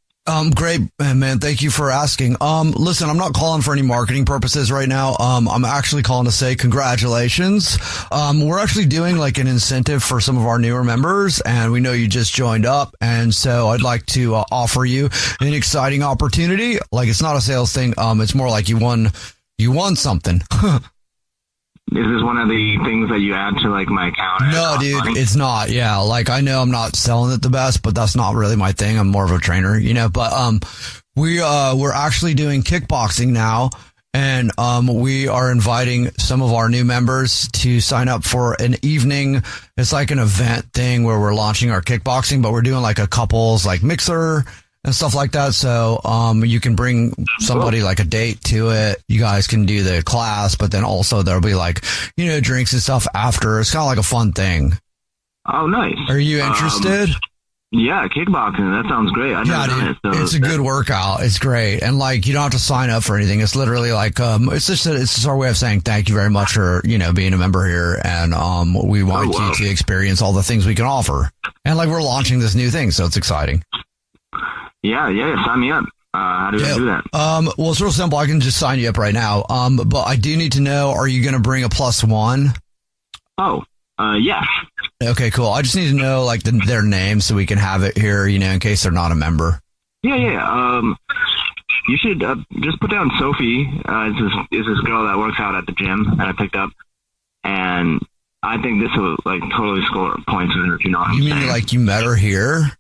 Great, man. Thank you for asking. Listen, I'm not calling for any marketing purposes right now. I'm actually calling to say congratulations. We're actually doing like an incentive for some of our newer members, and we know you just joined up. And so I'd like to offer you an exciting opportunity. Like, it's not a sales thing. It's more like you won something. Is this one of the things that you add to like my account? No, dude, it's not. Yeah. Like, I know I'm not selling it the best, but that's not really my thing. I'm more of a trainer, you know, but, we're actually doing kickboxing now, and, we are inviting some of our new members to sign up for an evening. It's like an event thing where we're launching our kickboxing, but we're doing like a couples like mixer and stuff like that. So, you can bring somebody like a date to it. You guys can do the class, but then also there'll be like, you know, drinks and stuff after. It's kind of like a fun thing. Oh, nice. Are you interested? Yeah, kickboxing. That sounds great. I've never done it. So it's a good workout. It's great. And like, you don't have to sign up for anything. It's literally like, it's just our way of saying thank you very much for, you know, being a member here. And, we want you to experience all the things we can offer. And like, we're launching this new thing, so it's exciting. Yeah, sign me up. How do I do that? Well, it's real simple. I can just sign you up right now. But I do need to know, are you going to bring a +1? Oh, yeah. Okay, cool. I just need to know like their name so we can have it here, you know, in case they're not a member. Yeah. You should just put down Sophie. Is this girl that works out at the gym that I picked up, and I think this will like totally score points with her. If you know what I'm saying. You mean like you met her here?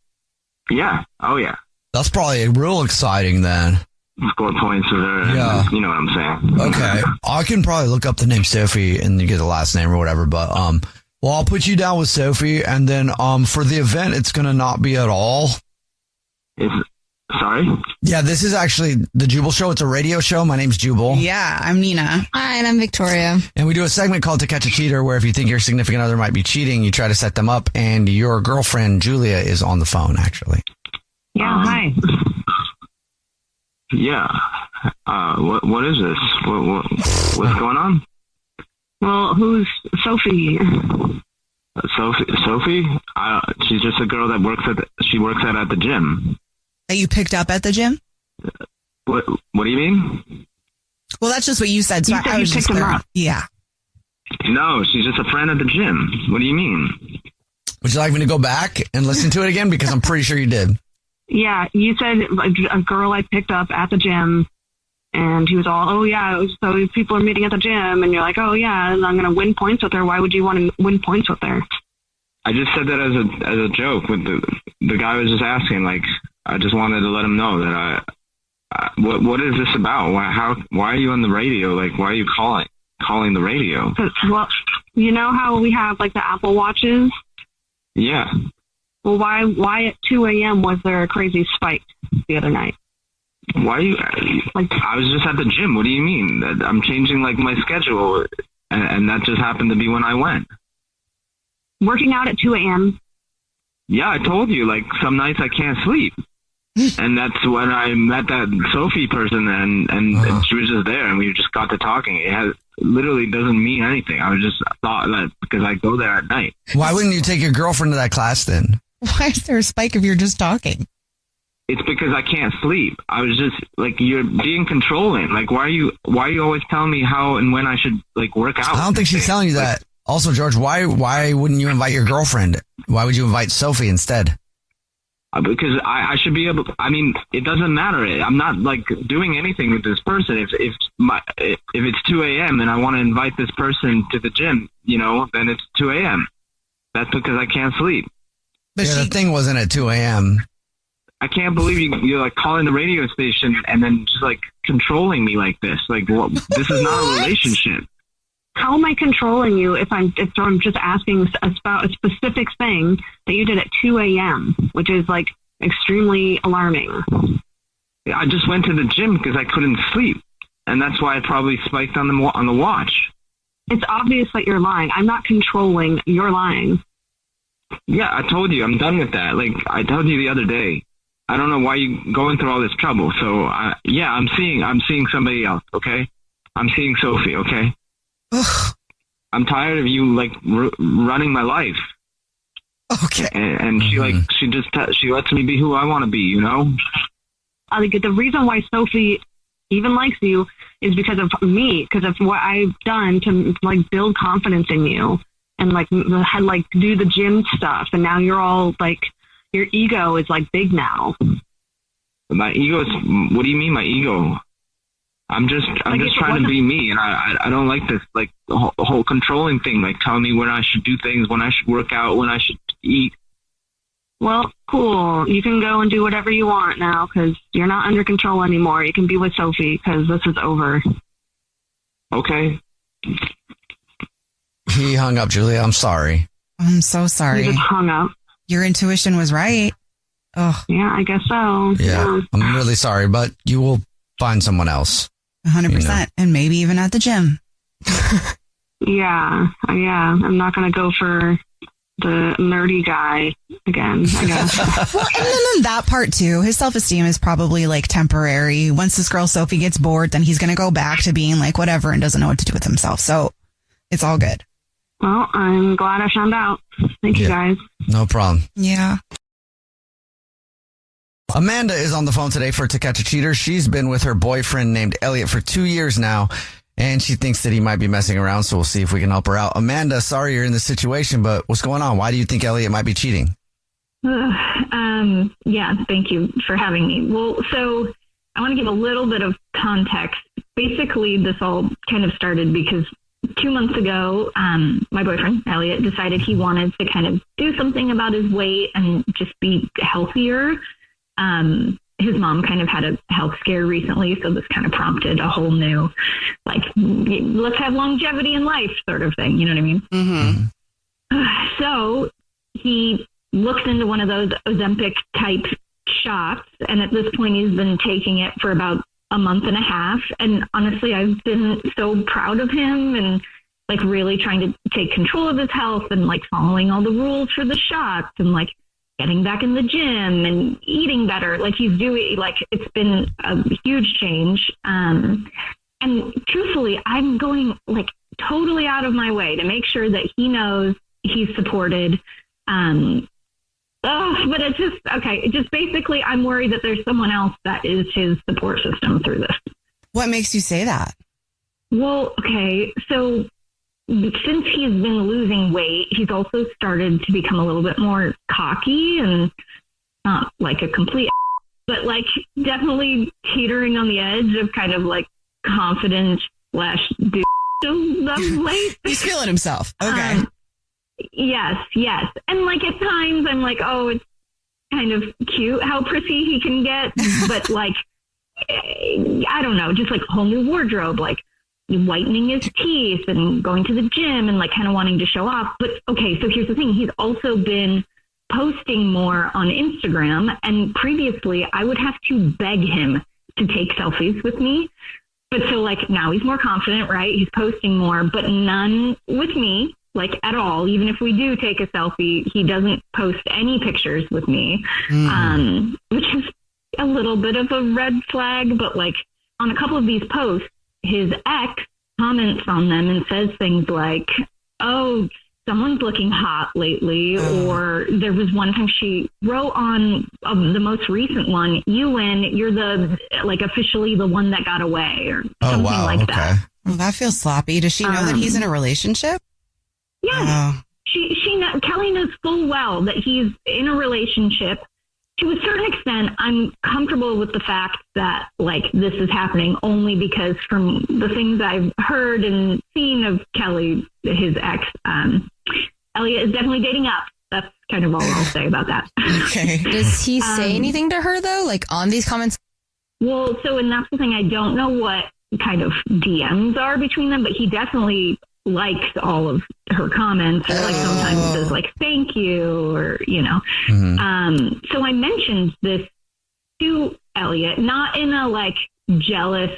Yeah. Oh, yeah. That's probably real exciting then. Score points with her. Yeah. You know what I'm saying. Okay. I can probably look up the name Sophie and you get the last name or whatever, but well, I'll put you down with Sophie, and then for the event it's gonna not be at all. Sorry? Yeah, this is actually the Jubal Show. It's a radio show. My name's Jubal. Yeah, I'm Nina. Hi, and I'm Victoria. And we do a segment called To Catch a Cheater, where if you think your significant other might be cheating, you try to set them up, and your girlfriend Julia is on the phone actually. Yeah, hi. Yeah. What is this? What's going on? Well, who's Sophie? Sophie? She's just a girl that works at the gym. That you picked up at the gym? What do you mean? Well, that's just what you said. So you said I was you just picked him up. Yeah. No, she's just a friend at the gym. What do you mean? Would you like me to go back and listen to it again? Because I'm pretty sure you did. Yeah, you said a girl I picked up at the gym, and he was all, oh yeah, so people are meeting at the gym, and you're like, oh yeah, and I'm going to win points with her. Why would you want to win points with her? I just said that as a joke. With the guy was just asking, like, I just wanted to let him know that what is this about? Why are you on the radio? Like, why are you calling the radio? Well, you know how we have like the Apple Watches? Yeah. Well, why at 2 a.m. was there a crazy spike the other night? Why you? Like, I was just at the gym. What do you mean? I'm changing like my schedule, and that just happened to be when I went. Working out at 2 a.m. Yeah, I told you. Like, some nights I can't sleep, and that's when I met that Sophie person, and she was just there, and we just got to talking. It literally doesn't mean anything. I was just thought that because I go there at night. Why wouldn't you take your girlfriend to that class then? Why is there a spike if you're just talking? It's because I can't sleep. I was just like, you're being controlling. Like, why are you always telling me how and when I should like work out? I don't think she's telling you that. Also, George, why wouldn't you invite your girlfriend? Why would you invite Sophie instead? Because I should be able. I mean, it doesn't matter. I'm not like doing anything with this person. If it's 2 a.m. and I want to invite this person to the gym, you know, then it's 2 a.m. That's because I can't sleep. But the thing wasn't at 2 a.m. I can't believe you're like calling the radio station and then just like controlling me like this. Like, this is not a relationship. How am I controlling you if I'm just asking about a specific thing that you did at 2 a.m., which is like extremely alarming? I just went to the gym because I couldn't sleep, and that's why I probably spiked on the watch. It's obvious that you're lying. I'm not controlling. You're lying. Yeah, I told you. I'm done with that. Like, I told you the other day. I don't know why you're going through all this trouble. So, I'm seeing somebody else, okay? I'm seeing Sophie, okay? Ugh. I'm tired of you, like, running my life. Okay. And she lets me be who I want to be, you know? The reason why Sophie even likes you is because of me, because of what I've done to, like, build confidence in you and, like, had, like, do the gym stuff. And now you're all, like, your ego is, like, big now. My ego is, what do you mean my ego? I'm just trying to be me, and I don't like this, like, whole controlling thing, like telling me when I should do things, when I should work out, when I should eat. Well, cool. You can go and do whatever you want now because you're not under control anymore. You can be with Sophie because this is over. Okay. He hung up, Julia. I'm sorry. I'm so sorry. He just hung up. Your intuition was right. Oh, yeah, I guess so. Yeah. I'm really sorry, but you will find someone else. 100%. And maybe even at the gym. Yeah. I'm not going to go for the nerdy guy again, I guess. Well, and then that part too, his self-esteem is probably like temporary. Once this girl Sophie gets bored, then he's going to go back to being like whatever and doesn't know what to do with himself. So it's all good. Well, I'm glad I found out. Thank you guys. No problem. Yeah. Amanda is on the phone today for To Catch a Cheater. She's been with her boyfriend named Elliot for 2 years now, and she thinks that he might be messing around, so we'll see if we can help her out. Amanda, sorry you're in this situation, but what's going on? Why do you think Elliot might be cheating? Yeah, thank you for having me. Well, so I want to give a little bit of context. Basically, this all kind of started because 2 months ago, my boyfriend, Elliot, decided he wanted to kind of do something about his weight and just be healthier. His mom kind of had a health scare recently, so this kind of prompted a whole new, like, let's have longevity in life sort of thing. You know what I mean? Mm-hmm. So he looks into one of those Ozempic type shots, and at this point he's been taking it for about a month and a half. And honestly, I've been so proud of him and like really trying to take control of his health and like following all the rules for the shots and like getting back in the gym and eating better. Like he's doing, like, it's been a huge change. And truthfully, I'm going like totally out of my way to make sure that he knows he's supported. But it's just, okay. It just basically, I'm worried that there's someone else that is his support system through this. What makes you say that? Well, okay. So since he's been losing weight, he's also started to become a little bit more cocky and not like a complete, but like definitely teetering on the edge of kind of like confident / dude of late. He's feeling himself. Okay. Yes. And like at times I'm like, oh, it's kind of cute how prissy he can get, but like, I don't know, just like a whole new wardrobe, like whitening his teeth and going to the gym and like kind of wanting to show off. But okay, so here's the thing. He's also been posting more on Instagram, and previously I would have to beg him to take selfies with me. But so like now he's more confident, right? He's posting more, but none with me, like at all. Even if we do take a selfie, he doesn't post any pictures with me, which is a little bit of a red flag. But like on a couple of these posts, his ex comments on them and says things like, oh, someone's looking hot lately. Or there was one time she wrote on the most recent one, you win, you're the, like officially the one that got away or something like that. Well, that feels sloppy. Does she know that he's in a relationship? Yeah. Kelly knows full well that he's in a relationship. To a certain extent, I'm comfortable with the fact that like this is happening only because from the things I've heard and seen of Kelly, his ex, Elliot is definitely dating up. that's kind of all I'll say about that. Okay. Does he say anything to her though? Like on these comments? Well, and that's the thing. I don't know what kind of DMs are between them, but he definitely likes all of her comments, or like sometimes says like thank you, or so I mentioned this to Elliot, not in a like jealous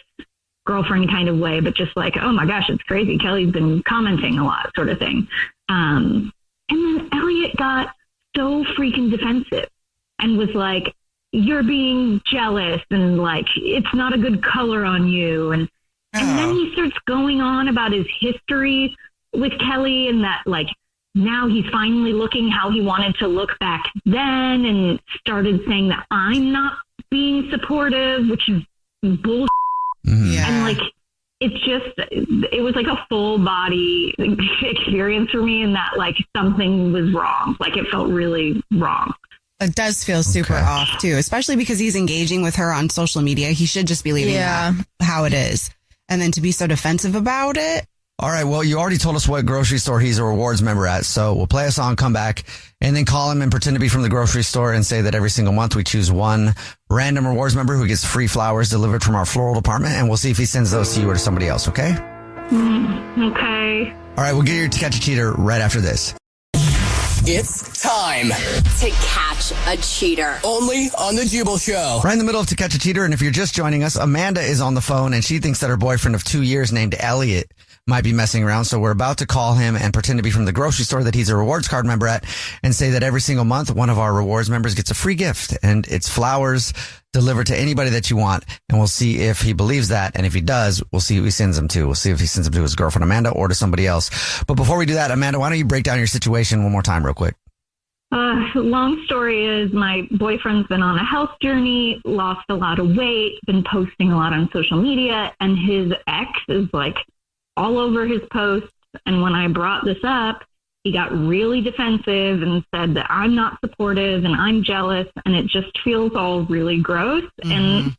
girlfriend kind of way, but just like, oh my gosh, it's crazy, Kelly's been commenting a lot, sort of thing. And then Elliot got so freaking defensive and was like, you're being jealous, and like it's not a good color on you, and then he starts going on about his history with Kelly, and that like now he's finally looking how he wanted to look back then, and started saying that I'm not being supportive, which is bullshit. Yeah. And like it was like a full body experience for me, and that like something was wrong. Like it felt really wrong. It does feel super off too, especially because he's engaging with her on social media. He should just be leaving that how it is. And then to be so defensive about it. All right. Well, you already told us what grocery store he's a rewards member at. So we'll play a song, come back, and then call him and pretend to be from the grocery store and say that every single month we choose one random rewards member who gets free flowers delivered from our floral department. And we'll see if he sends those to you or to somebody else. Okay. Okay. All right. We'll get you to Catch a Cheater right after this. It's time to catch a cheater. only on the Jubal Show. Right in the middle of To Catch a Cheater. And if you're just joining us, Amanda is on the phone and she thinks that her boyfriend of 2 years named Elliot might be messing around. So we're about to call him and pretend to be from the grocery store that he's a rewards card member at, and say that every single month one of our rewards members gets a free gift, and it's flowers delivered to anybody that you want. And we'll see if he believes that. And if he does, we'll see who he sends them to. We'll see if he sends them to his girlfriend Amanda or to somebody else. But before we do that, Amanda, why don't you break down your situation one more time real quick? Long story is my boyfriend's been on a health journey, lost a lot of weight, been posting a lot on social media, and his ex is like all over his posts. And when I brought this up, he got really defensive and said that I'm not supportive and I'm jealous, and it just feels all really gross. And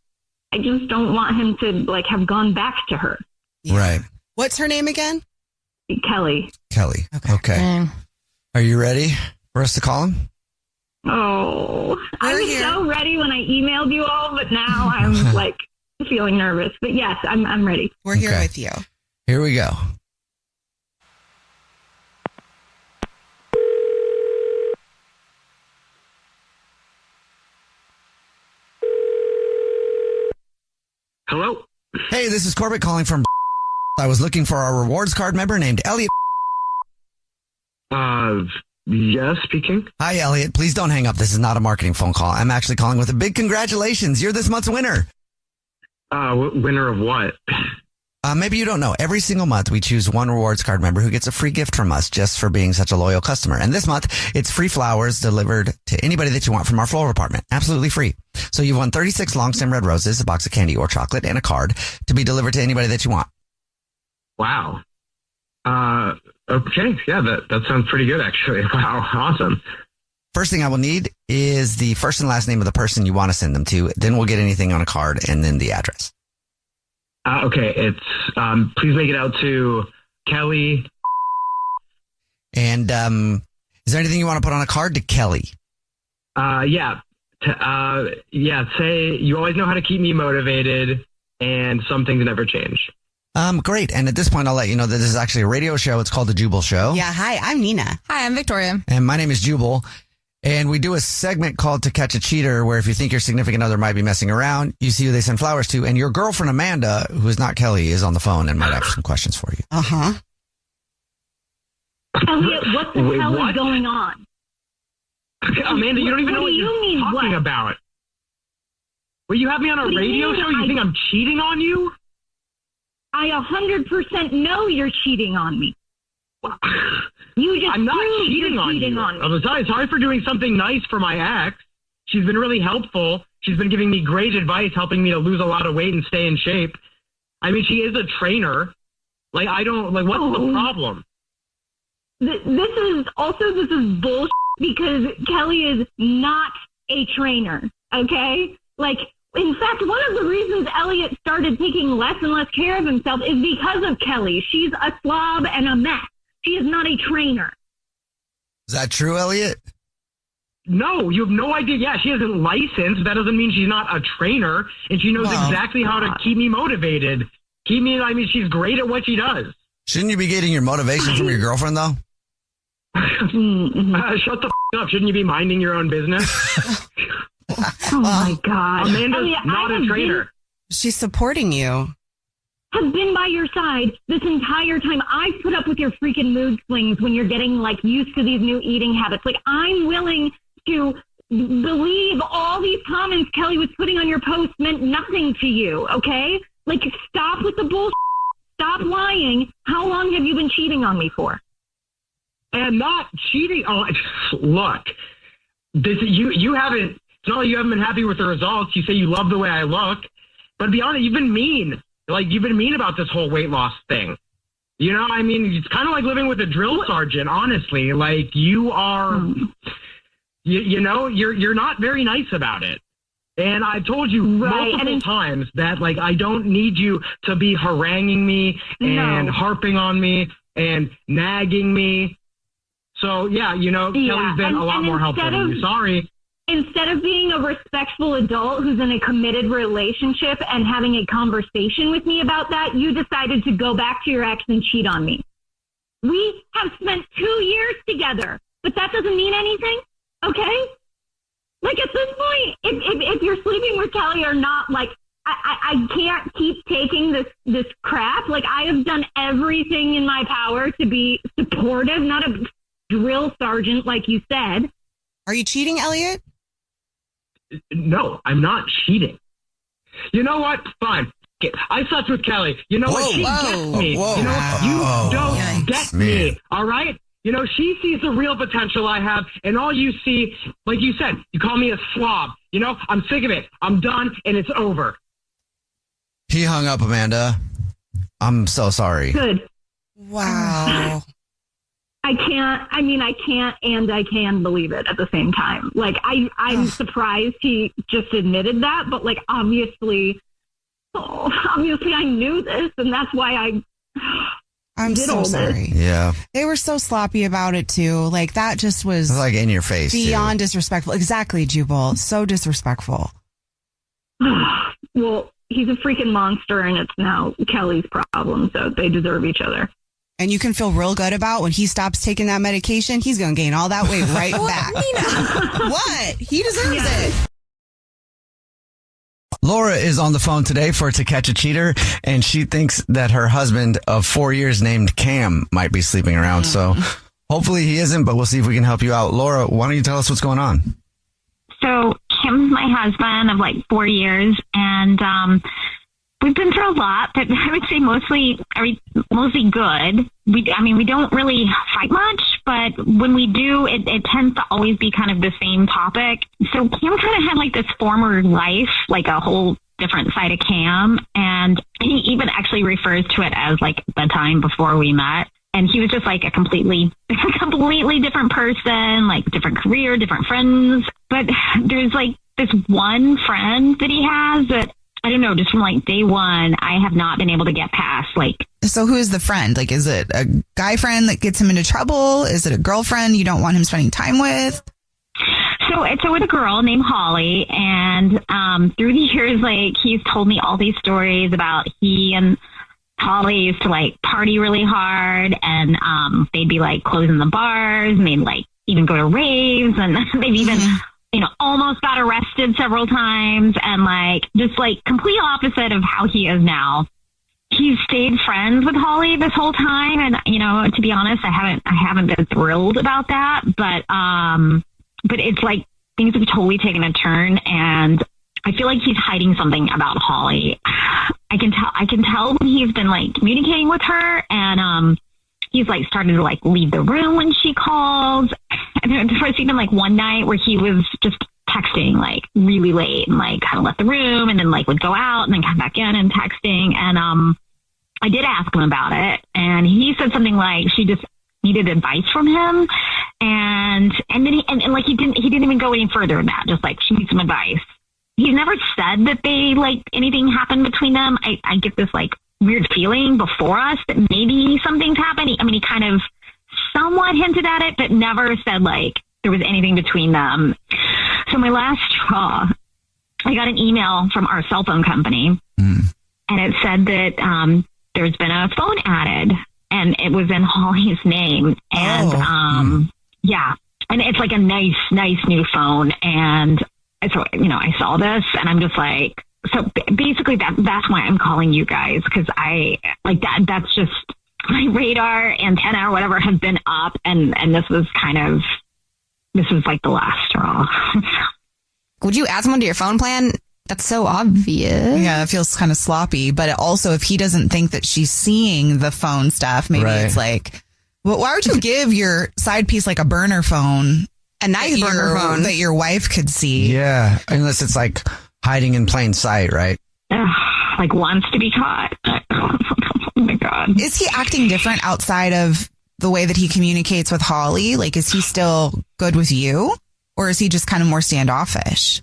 I just don't want him to like have gone back to her. Yeah. Right. What's her name again? Kelly. Okay. Are you ready for us to call him? Oh, I was so ready when I emailed you all, but now I'm like feeling nervous. But yes, I'm ready. We're here with you. Here we go. Hello? Hey, this is Corbett calling from I was looking for our rewards card member named Elliot. Yes, speaking. Hi, Elliot. Please don't hang up. This is not a marketing phone call. I'm actually calling with a big congratulations. You're this month's winner. Winner of what? Maybe you don't know. Every single month, we choose one rewards card member who gets a free gift from us just for being such a loyal customer. And this month, it's free flowers delivered to anybody that you want from our floral department. Absolutely free. So you've won 36 long stem red roses, a box of candy or chocolate, and a card to be delivered to anybody that you want. Wow. Okay. Yeah, that sounds pretty good, actually. Wow. Awesome. First thing I will need is the first and last name of the person you want to send them to. Then we'll get anything on a card and then the address. Okay. It's, please make it out to Kelly. And, is there anything you want to put on a card to Kelly? Yeah. Say you always know how to keep me motivated and some things never change. Great. And at this point, I'll let you know that this is actually a radio show. It's called The Jubal Show. Yeah. Hi, I'm Nina. Hi, I'm Victoria. And my name is Jubal. And we do a segment called To Catch a Cheater, where if you think your significant other might be messing around, you see who they send flowers to. And your girlfriend, Amanda, who is not Kelly, is on the phone and might have some questions for you. Uh-huh. Elliot, what the hell is going on? Amanda, you don't even know what you're talking what? about. Well, you have me on a radio show? You think I'm cheating on you? I 100% know you're cheating on me. You just I'm not proved cheating you're on cheating you. on me. I'm sorry for doing something nice for my ex. She's been really helpful. She's been giving me great advice, helping me to lose a lot of weight and stay in shape. I mean, she is a trainer. What's the problem? This is bullshit because Kelly is not a trainer, okay? In fact, one of the reasons Elliot started taking less and less care of himself is because of Kelly. She's a slob and a mess. She is not a trainer. Is that true, Elliot? No, you have no idea. Yeah, she isn't licensed. That doesn't mean she's not a trainer, and she knows exactly how to keep me motivated. She's great at what she does. Shouldn't you be getting your motivation from your girlfriend, though? Shut the up. Shouldn't you be minding your own business? Oh, my God. Amanda's Elliot, not a trainer. She's supporting you. Have been by your side this entire time. I put up with your freaking mood swings when you're getting like used to these new eating habits. Like, I'm willing to believe all these comments Kelly was putting on your post meant nothing to you. Okay, like, stop with the bullshit. Stop lying. How long have you been cheating on me for? And not cheating. Oh, look, you haven't. It's not like you haven't been happy with the results. You say you love the way I look, but to be honest, you've been mean. Like, you've been mean about this whole weight loss thing. You know, I mean, it's kind of like living with a drill sergeant, honestly. Like, you are, you're not very nice about it. And I've told you multiple times that, like, I don't need you to be haranguing me and harping on me and nagging me. So, yeah, Kelly's been a lot more helpful than you. Sorry. Instead of being a respectful adult who's in a committed relationship and having a conversation with me about that, you decided to go back to your ex and cheat on me. We have spent 2 years together, but that doesn't mean anything, okay? Like, at this point, if you're sleeping with Kelly or not, like, I can't keep taking this crap. Like, I have done everything in my power to be supportive, not a drill sergeant, like you said. Are you cheating, Elliot? No, I'm not cheating. You know what? Fine. I slept with Kelly. You know what? She gets me. You know what? You don't get me. All right? She sees the real potential I have, and all you see, like you said, you call me a slob. I'm sick of it. I'm done, and it's over. He hung up, Amanda. I'm so sorry. Good. Wow. I can't and I can believe it at the same time. Like, I'm surprised he just admitted that, but like, obviously I knew this, and that's why I'm so sorry. Yeah. They were so sloppy about it too. Like, that just was like in your face. Beyond disrespectful. Exactly, Jubal. So disrespectful. Well, he's a freaking monster, and it's now Kelly's problem, so they deserve each other. And you can feel real good about when he stops taking that medication, he's going to gain all that weight right back. What? He deserves it. Laura is on the phone today for To Catch a Cheater, and she thinks that her husband of 4 years named Cam might be sleeping around. So hopefully he isn't, but we'll see if we can help you out. Laura, why don't you tell us what's going on? So Cam's my husband of like 4 years, and we've been through a lot, but I would say mostly good. We don't really fight much, but when we do, it tends to always be kind of the same topic. So Cam kind of had like this former life, like a whole different side of Cam, and he even actually refers to it as like the time before we met. And he was just like a completely different person, like different career, different friends. But there's like this one friend that he has that, I don't know, just from like day one, I have not been able to get past. Like, so who is the friend? Like, is it a guy friend that gets him into trouble? Is it a girlfriend you don't want him spending time with? So it's with a girl named Holly, and through the years, like, he's told me all these stories about he and Holly used to like party really hard, and they'd be like closing the bars, and they'd like even go to raves, and they've even almost got arrested several times, and like just like complete opposite of how he is now. He's stayed friends with Holly this whole time, and to be honest, I haven't been thrilled about that, but it's like things have totally taken a turn, and I feel like he's hiding something about Holly. I can tell when he's been like communicating with her, and he's like started to like leave the room when she calls. And there was even like one night where he was just texting like really late and like kind of left the room and then like would go out and then come back in and texting. And I did ask him about it, and he said something like she just needed advice from him, and then he didn't even go any further than that. Just like she needs some advice. He's never said that they like anything happened between them. I get this like weird feeling before us that maybe something's happened. He kind of somewhat had hinted at it, but never said like there was anything between them. So my last straw, I got an email from our cell phone company, and it said that there's been a phone added, and it was in Holly's name. And yeah, and it's like a nice new phone. And so, I saw this, and I'm just like, so basically that's why I'm calling you guys, because I like that. That's just my radar antenna or whatever has been up, and this was like the last straw. Would you add someone to your phone plan? That's so obvious. Yeah, that feels kind of sloppy. But also, if he doesn't think that she's seeing the phone stuff, maybe it's like, well, why would you give your side piece like a burner phone? A nice burner phone that your wife could see. Yeah, unless it's like hiding in plain sight, right? Like wants to be caught. Oh my God. Is he acting different outside of the way that he communicates with Holly? Like, is he still good with you? Or is he just kind of more standoffish?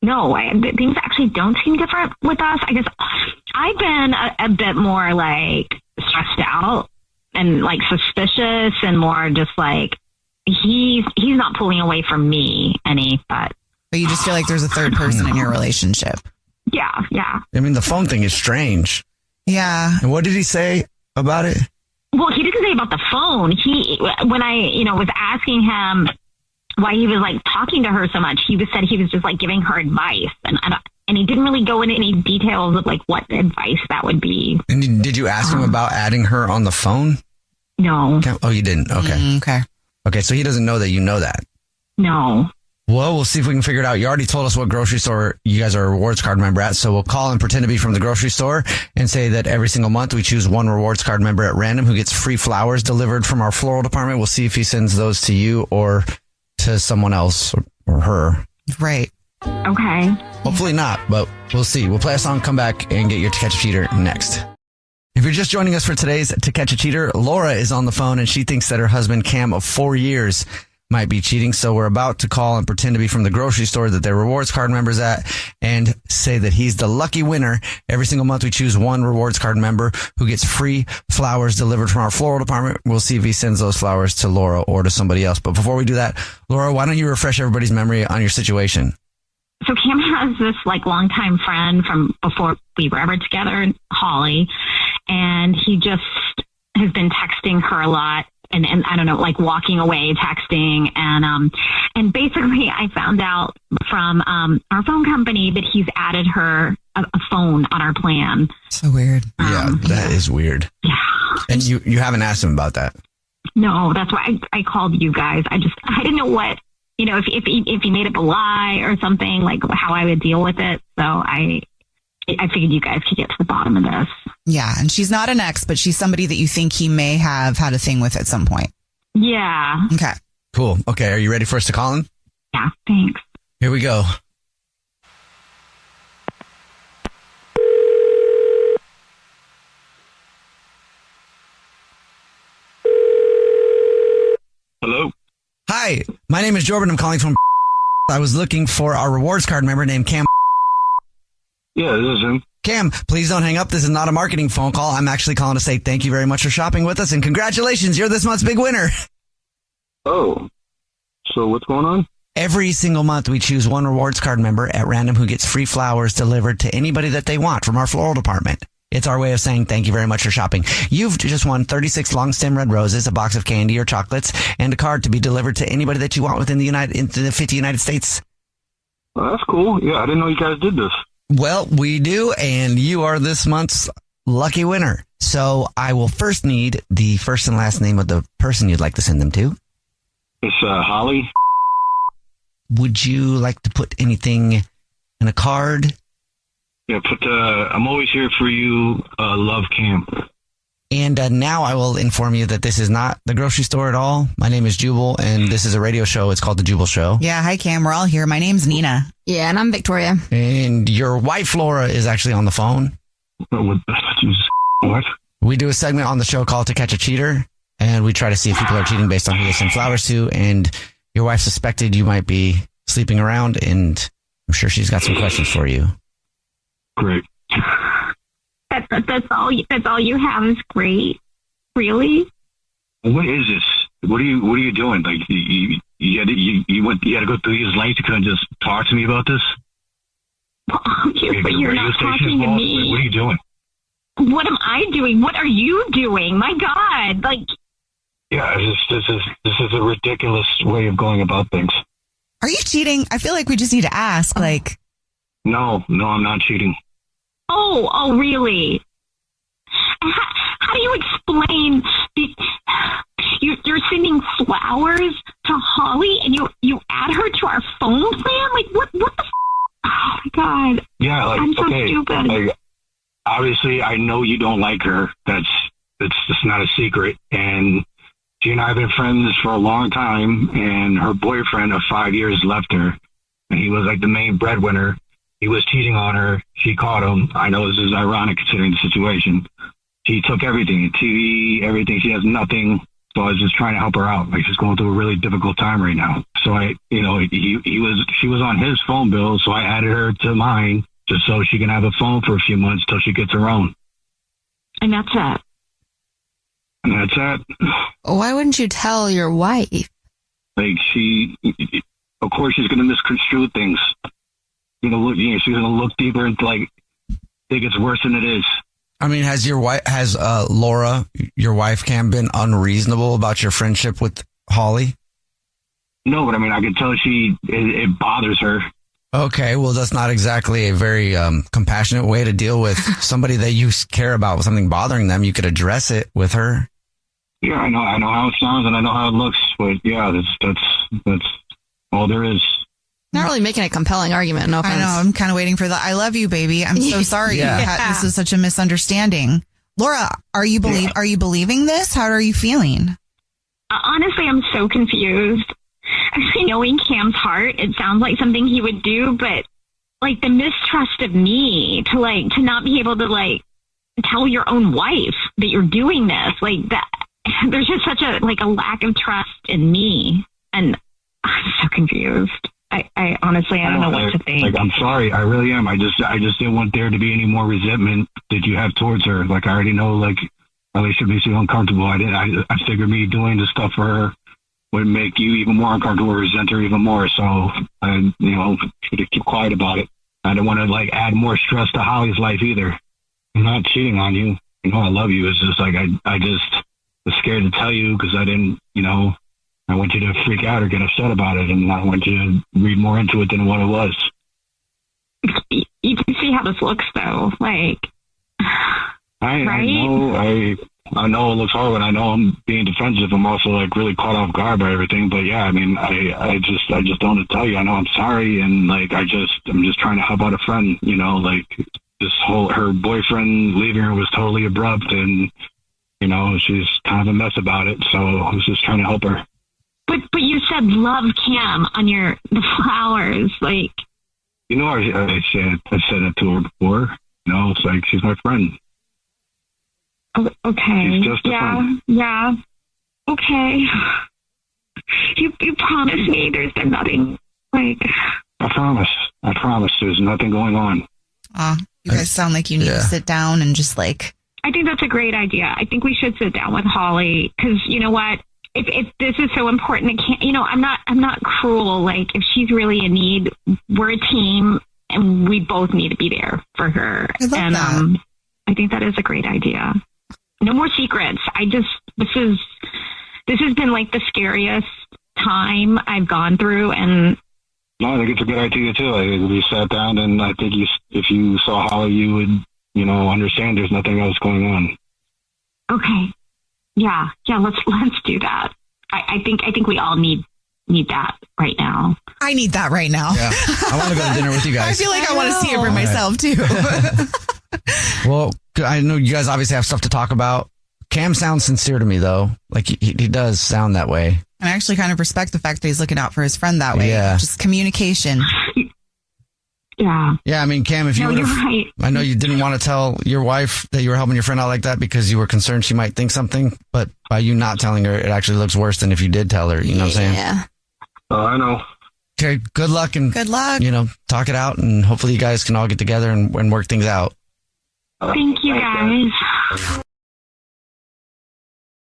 No, things actually don't seem different with us. I guess I've been a bit more like stressed out and like suspicious and more just like he's not pulling away from me any, but you just feel like there's a third person in your relationship. Yeah. I mean, the phone thing is strange. Yeah. And what did he say about it? Well, he didn't say about the phone. When I, was asking him why he was like talking to her so much, he said he was just like giving her advice, and he didn't really go into any details of like what advice that would be. And did you ask him about adding her on the phone? No. Oh, you didn't. Okay. Okay. So he doesn't know that you know that. No. Well, we'll see if we can figure it out. You already told us what grocery store you guys are a rewards card member at, so we'll call and pretend to be from the grocery store and say that every single month we choose one rewards card member at random who gets free flowers delivered from our floral department. We'll see if he sends those to you or to someone else or her. Right. Okay. Hopefully not, but we'll see. We'll play a song, come back, and get your To Catch a Cheater next. If you're just joining us for today's To Catch a Cheater, Laura is on the phone and she thinks that her husband Cam of 4 years might be cheating. So we're about to call and pretend to be from the grocery store that they're rewards card members at and say that he's the lucky winner. Every single month we choose one rewards card member who gets free flowers delivered from our floral department. We'll see if he sends those flowers to Laura or to somebody else. But before we do that, Laura, why don't you refresh everybody's memory on your situation? So Cam has this like longtime friend from before we were ever together, Holly, and he just has been texting her a lot. And I don't know, like walking away, texting. And basically I found out from our phone company that he's added her a phone on our plan. So weird. Yeah, that is weird. Yeah. And you haven't asked him about that? No, that's why I called you guys. I didn't know what, if he made up a lie or something, like how I would deal with it. So I figured you guys could get to the bottom of this. Yeah, and she's not an ex, but she's somebody that you think he may have had a thing with at some point. Yeah. Okay. Cool. Okay, are you ready for us to call him? Yeah, thanks. Here we go. Hello? Hi, my name is Jordan. I'm calling from I was looking for our rewards card member named Cam. Yeah, this is him. Cam, please don't hang up. This is not a marketing phone call. I'm actually calling to say thank you very much for shopping with us and congratulations. You're this month's big winner. Oh, so what's going on? Every single month we choose one rewards card member at random who gets free flowers delivered to anybody that they want from our floral department. It's our way of saying thank you very much for shopping. You've just won 36 long stem red roses, a box of candy or chocolates, and a card to be delivered to anybody that you want within the 50 United States. Well, that's cool. Yeah, I didn't know you guys did this. Well, we do, and you are this month's lucky winner. So I will first need the first and last name of the person you'd like to send them to. It's Holly. Would you like to put anything in a card? Yeah, I'm always here for you, love Cam. And now I will inform you that this is not the grocery store at all. My name is Jubal, and this is a radio show. It's called The Jubal Show. Yeah, hi, Cam. We're all here. My name's Nina. Yeah, and I'm Victoria. And your wife, Laura, is actually on the phone. What? We do a segment on the show called To Catch a Cheater, and we try to see if people are cheating based on who they send flowers to. And your wife suspected you might be sleeping around, and I'm sure she's got some questions for you. Great. That's all you have is great. Really? What is this? What are you doing? Like you had to go through these lengths. You couldn't just talk to me about this. But you're not talking to me. What are you doing? What am I doing? What are you doing? My God! Like, yeah, this is a ridiculous way of going about things. Are you cheating? I feel like we just need to ask. Like, no, I'm not cheating. Oh, really? How do you explain you're sending flowers to Holly and you add her to our phone plan? Like, what the oh my God. Yeah, like, I'm so okay, stupid. Like, obviously, I know you don't like her. That's just not a secret. And she and I have been friends for a long time, and her boyfriend of 5 years left her, and he was like the main breadwinner. He was cheating on her. She caught him. I know this is ironic considering the situation. She took everything, TV, everything. She has nothing. So I was just trying to help her out. Like, she's going through a really difficult time right now. So she was on his phone bill, so I added her to mine just so she can have a phone for a few months till she gets her own. And that's it. And that's it. Why wouldn't you tell your wife? Like, of course, she's going to misconstrue things. She's going to look deeper into, like, think it's worse than it is. I mean, has Laura, your wife, Cam, been unreasonable about your friendship with Holly? No, but I mean, I can tell it bothers her. Okay, well, that's not exactly a very compassionate way to deal with somebody that you care about with something bothering them. You could address it with her. Yeah, I know how it sounds and I know how it looks, but yeah, that's all there is. Not really making a compelling argument. No offense. I know. I'm kind of waiting for the "I love you, baby." I'm so sorry. This is such a misunderstanding. Laura, are you believing this? How are you feeling? Honestly, I'm so confused. Actually, knowing Cam's heart, it sounds like something he would do, but like the mistrust of me to not be able to tell your own wife that you're doing this, like that. There's just such a lack of trust in me, and I'm so confused. I honestly, I don't know what to think. Like, I'm sorry. I really am. I just didn't want there to be any more resentment that you have towards her. Like, I already know, like, relationship makes you uncomfortable. I figured me doing this stuff for her would make you even more uncomfortable, resent her even more. So I, should have keep quiet about it. I don't want to add more stress to Holly's life either. I'm not cheating on you. I love you. It's just like, I just was scared to tell you because I didn't, I want you to freak out or get upset about it, and I want you to read more into it than what it was. You can see how this looks, though. Right? I know it looks horrible, and I know I'm being defensive. I'm also really caught off guard by everything. But yeah, I mean, I just don't know what to tell you. I know I'm sorry, and I'm just trying to help out a friend. Her boyfriend leaving her was totally abrupt, and she's kind of a mess about it. So I was just trying to help her. But you said love Cam on the flowers, like. I said that to her before. It's like she's my friend. Okay. She's just a friend. Yeah. Okay. You promised me there's been nothing I promise. There's nothing going on. You guys sound like you need to sit down and just I think that's a great idea. I think we should sit down with Holly because you know what? If this is so important, I'm not cruel. Like, if she's really in need, we're a team, and we both need to be there for her. I love that. I think that is a great idea. No more secrets. This has been the scariest time I've gone through, and no, I think it's a good idea too. I think we sat down, and I think if you saw Holly, you would understand there's nothing else going on. Okay. Yeah, let's do that. I think we all need that right now. I need that right now. Yeah. I want to go to dinner with you guys. I feel like I want to see it for myself too. Well, I know you guys obviously have stuff to talk about. Cam sounds sincere to me though. Like he does sound that way. And I actually kind of respect the fact that he's looking out for his friend that way. Yeah. Just communication. Yeah. Yeah, I mean, Cam, if you would have, right. I know you didn't want to tell your wife that you were helping your friend out like that because you were concerned she might think something, but by you not telling her, it actually looks worse than if you did tell her. You know what I'm saying? Yeah. I know. Okay, good luck. Talk it out, and hopefully you guys can all get together and work things out. Thank you, guys.